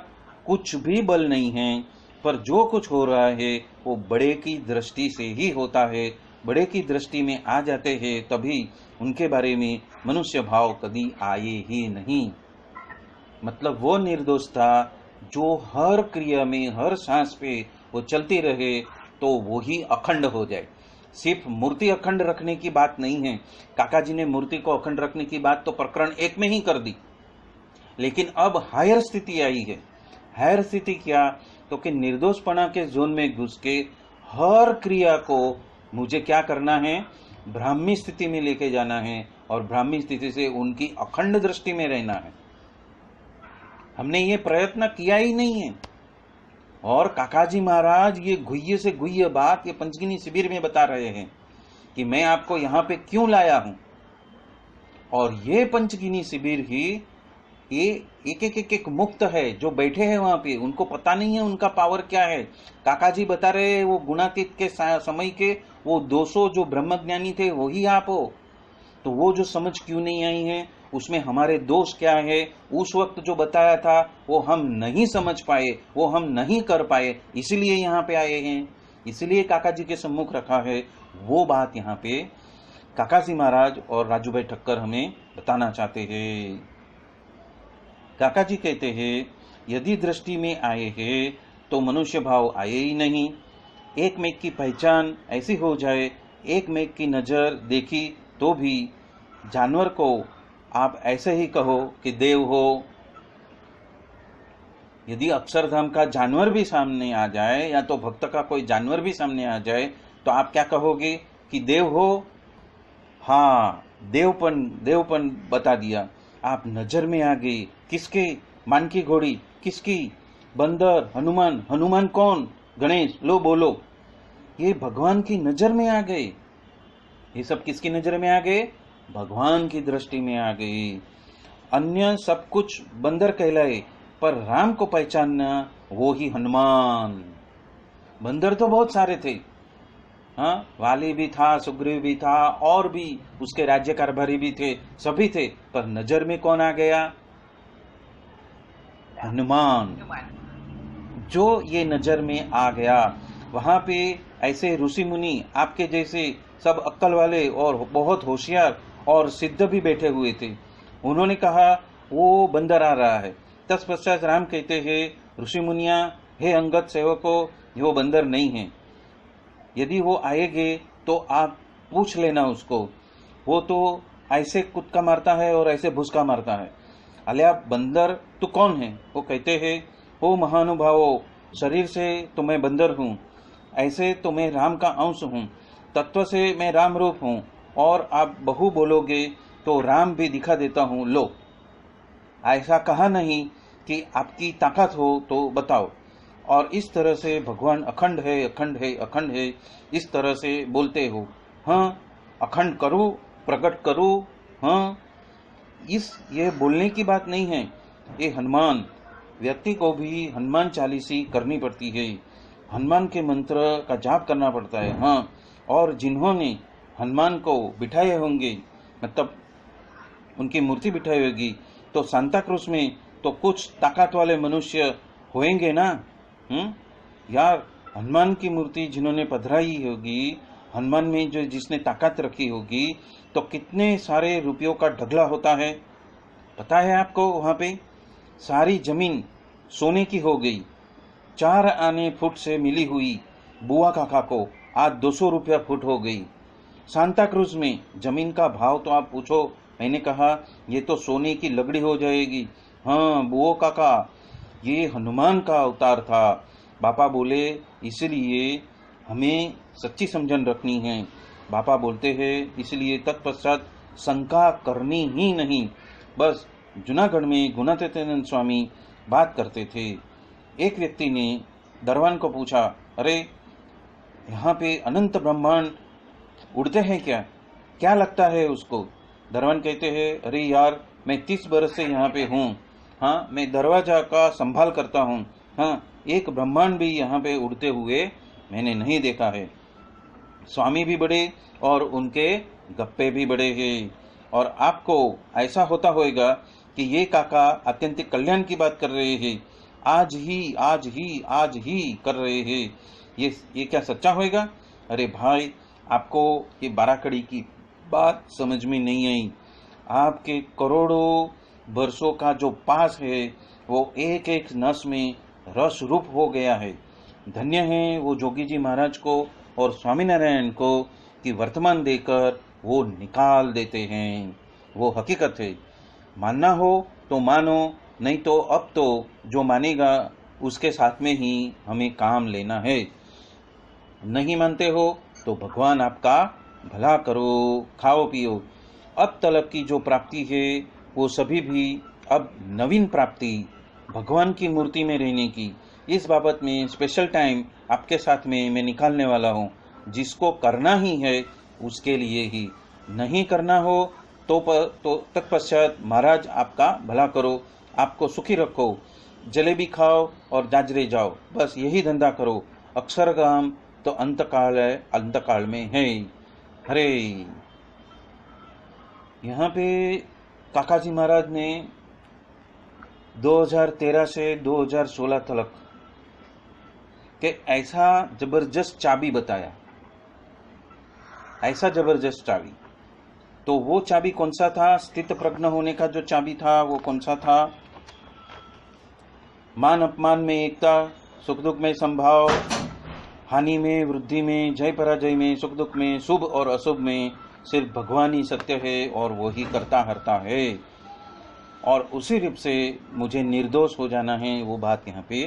Speaker 1: कुछ भी बल नहीं है, पर जो कुछ हो रहा है वो बड़े की दृष्टि से ही होता है। बड़े की दृष्टि में आ जाते हैं तभी उनके बारे में मनुष्य भाव कभी आए ही नहीं। मतलब वो निर्दोषता जो हर क्रिया में, हर सांस पे वो चलती रहे, तो वो ही अखंड हो जाए। सिर्फ मूर्ति अखंड रखने की बात नहीं है। काका जी ने मूर्ति को अखंड रखने की बात तो प्रकरण 1 में ही कर दी, लेकिन अब हायर स्थिति आई है। हायर स्थिति क्या, तो कि निर्दोषपना के जोन में घुस के हर क्रिया को मुझे क्या करना है, ब्राह्मी स्थिति में लेके जाना है, और ब्राह्मी स्थिति से उनकी अखंड दृष्टि में रहना है। हमने ये प्रयत्न किया ही नहीं है। और काकाजी महाराज ये गुह्य से गुह्य बात ये पंचगिनी शिविर में बता रहे हैं कि मैं आपको यहाँ पे क्यों लाया हूं। और ये पंचगिनी शिविर ही ये एक मुक्त है जो बैठे हैं वहां पे, उनको पता नहीं है उनका पावर क्या है। काकाजी बता रहे हैं वो गुणातीत के समय के वो 200 जो ब्रह्मज्ञानी थे वही आप हो। तो वो जो समझ क्यों नहीं आई है, उसमें हमारे दोष क्या है, उस वक्त जो बताया था वो हम नहीं समझ पाए, वो हम नहीं कर पाए, इसलिए यहाँ पे आए हैं, इसलिए काका जी के सम्मुख रखा है। वो बात यहाँ पे काका जी महाराज और राजू भाई ठक्कर हमें बताना चाहते हैं। काका जी कहते हैं यदि दृष्टि में आए हैं तो मनुष्य भाव आए ही नहीं। एक मेघ की पहचान ऐसी हो जाए, एक मेघ की नजर देखी तो भी जानवर को आप ऐसे ही कहो कि देव हो। यदि अक्षरधाम का जानवर भी सामने आ जाए या तो भक्त का कोई जानवर भी सामने आ जाए तो आप क्या कहोगे कि देव हो? हाँ, देवपन बता दिया। आप नजर में आ गए। किसके? मान की घोड़ी किसकी? बंदर, हनुमान। हनुमान कौन? गणेश। लो बोलो, ये भगवान की नजर में आ गए। ये सब किसकी नजर में आ गए? भगवान की दृष्टि में आ गए। अन्य सब कुछ बंदर कहलाए, पर राम को पहचानना वो ही हनुमान। बंदर तो बहुत सारे थे, हाँ, वाली भी था, सुग्रीव भी था, और भी उसके राज्य कारभारी भी थे, सभी थे, पर नजर में कौन आ गया? हनुमान। जो ये नजर में आ गया, वहां पे ऐसे ऋषि मुनि आपके जैसे सब अक्ल वाले और बहुत होशियार और सिद्ध भी बैठे हुए थे। उन्होंने कहा वो बंदर आ रहा है। तत्पश्चात राम कहते हैं, ऋषि मुनिया, हे अंगद सेवको, वो बंदर नहीं है। यदि वो आएंगे तो आप पूछ लेना उसको, वो तो ऐसे कुदका मारता है और ऐसे भुसका मारता है। अलिया बंदर तू कौन है? वो कहते हैं, ओ महानुभावो, शरीर से तो मैं बंदर हूँ, ऐसे तो मैं राम का अंश हूँ, तत्व से मैं राम रूप हूँ, और आप बहु बोलोगे तो राम भी दिखा देता हूँ। लो, ऐसा कहा नहीं कि आपकी ताकत हो तो बताओ। और इस तरह से भगवान अखंड है, अखंड है, अखंड है, इस तरह से बोलते हो। हाँ, अखंड करूँ, प्रकट करूँ। हाँ, ये बोलने की बात नहीं है। ये हनुमान व्यक्ति को भी हनुमान चालीसी करनी पड़ती है, हनुमान के मंत्र का जाप करना पड़ता है। हाँ, और जिन्होंने हनुमान को बिठाए होंगे, मतलब उनकी मूर्ति बिठाई होगी, तो सांता क्रूज में तो कुछ ताकत वाले मनुष्य होंगे ना। यार, हनुमान की मूर्ति जिन्होंने पधराई होगी, हनुमान में जो जिसने ताकत रखी होगी, तो कितने सारे रुपयों का ढगला होता है पता है आपको? वहां पे सारी जमीन सोने की हो गई। 4 आने फुट से मिली हुई बुआ काका को आज 200 रुपया फुट हो गई। सांता क्रूज में जमीन का भाव तो आप पूछो। मैंने कहा ये तो सोने की लकड़ी हो जाएगी। हाँ बुआ काका, ये हनुमान का अवतार था। बापा बोले इसलिए हमें सच्ची समझन रखनी है। बापा बोलते हैं इसलिए तत्पश्चात शंका करनी ही नहीं। बस जूनागढ़ में गुणातीतानंद स्वामी बात करते थे। एक व्यक्ति ने दरवान को पूछा, अरे यहाँ पे अनंत ब्रह्मांड उड़ते हैं क्या? क्या लगता है उसको? दरवान कहते हैं, अरे यार, मैं 30 बरस से यहाँ पे हूँ। हाँ, मैं दरवाजा का संभाल करता हूँ। हाँ, एक ब्रह्मांड भी यहाँ पे उड़ते हुए मैंने नहीं देखा है। स्वामी भी बड़े और उनके गप्पे भी बड़े हैं। और आपको ऐसा होता होगा कि ये काका अत्यंत कल्याण की बात कर रहे हैं, आज ही कर रहे हैं। ये क्या सच्चा होगा? अरे भाई, आपको ये 12 कड़ी की बात समझ में नहीं आई। आपके करोड़ों वर्षों का जो पास है वो एक एक नस में रस रूप हो गया है। धन्य है वो जोगी जी महाराज को और स्वामीनारायण को कि वर्तमान देकर वो निकाल देते हैं। वो हकीकत है। मानना हो तो मानो, नहीं तो अब तो जो मानेगा उसके साथ में ही हमें काम लेना है। नहीं मानते हो तो भगवान आपका भला करो, खाओ पियो। अब तलब की जो प्राप्ति है वो सभी भी अब नवीन प्राप्ति भगवान की मूर्ति में रहने की, इस बाबत में स्पेशल टाइम आपके साथ में मैं निकालने वाला हूँ। जिसको करना ही है उसके लिए ही, नहीं करना हो तो तत्पश्चात महाराज आपका भला करो, आपको सुखी रखो, जलेबी खाओ और जाजरे जाओ, बस यही धंधा करो। अक्षरधाम तो अंतकाल में है। हरे, यहाँ पे काका जी महाराज ने 2013 से 2016 तक के ऐसा जबरदस्त चाबी बताया, ऐसा जबरदस्त चाबी। तो वो चाबी कौन सा था? स्थित प्रज्ञ होने का जो चाबी था वो कौन सा था? मान अपमान में एकता, सुख दुख में संभाव, हानि में वृद्धि में, जय पराजय में, सुख दुख में, शुभ और अशुभ में सिर्फ भगवान ही सत्य है और वो ही करता हरता है। और उसी रूप से मुझे निर्दोष हो जाना है, वो बात यहाँ पे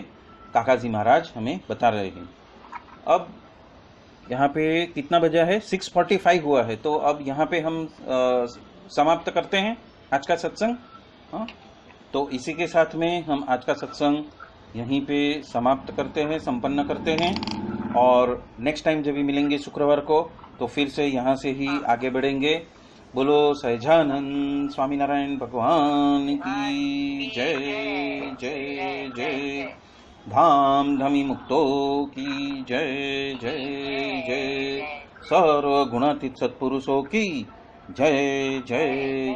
Speaker 1: काका जी महाराज हमें बता रहे हैं। अब यहाँ पे कितना बजा है? 6:45 हुआ है। तो अब यहाँ पे हम समाप्त करते हैं आज का सत्संग। हाँ, तो इसी के साथ में हम आज का सत्संग यहीं पे समाप्त करते हैं, संपन्न करते हैं। और नेक्स्ट टाइम जब भी मिलेंगे शुक्रवार को, तो फिर से यहाँ से ही आगे बढ़ेंगे। बोलो सहजानंद स्वामीनारायण भगवान की जय जय जय। धाम धमी मुक्तो की जय जय जय। सर्वगुणातीत सत्पुरुषों की जय जय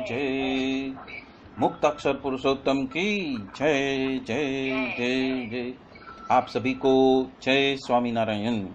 Speaker 1: जय। मुक्त अक्षर पुरुषोत्तम की जय जय जय जय। आप सभी को जय स्वामीनारायण।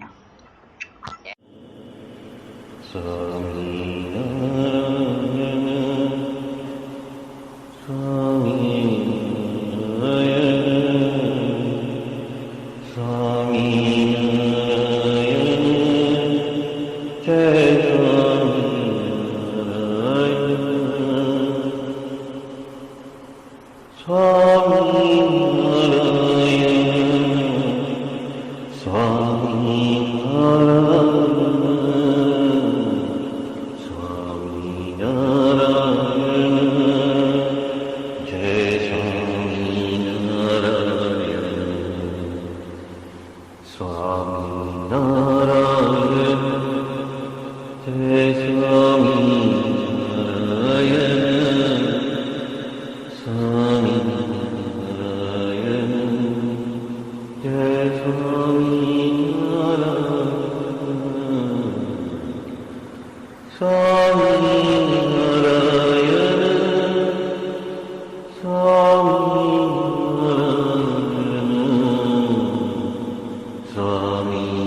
Speaker 4: Swami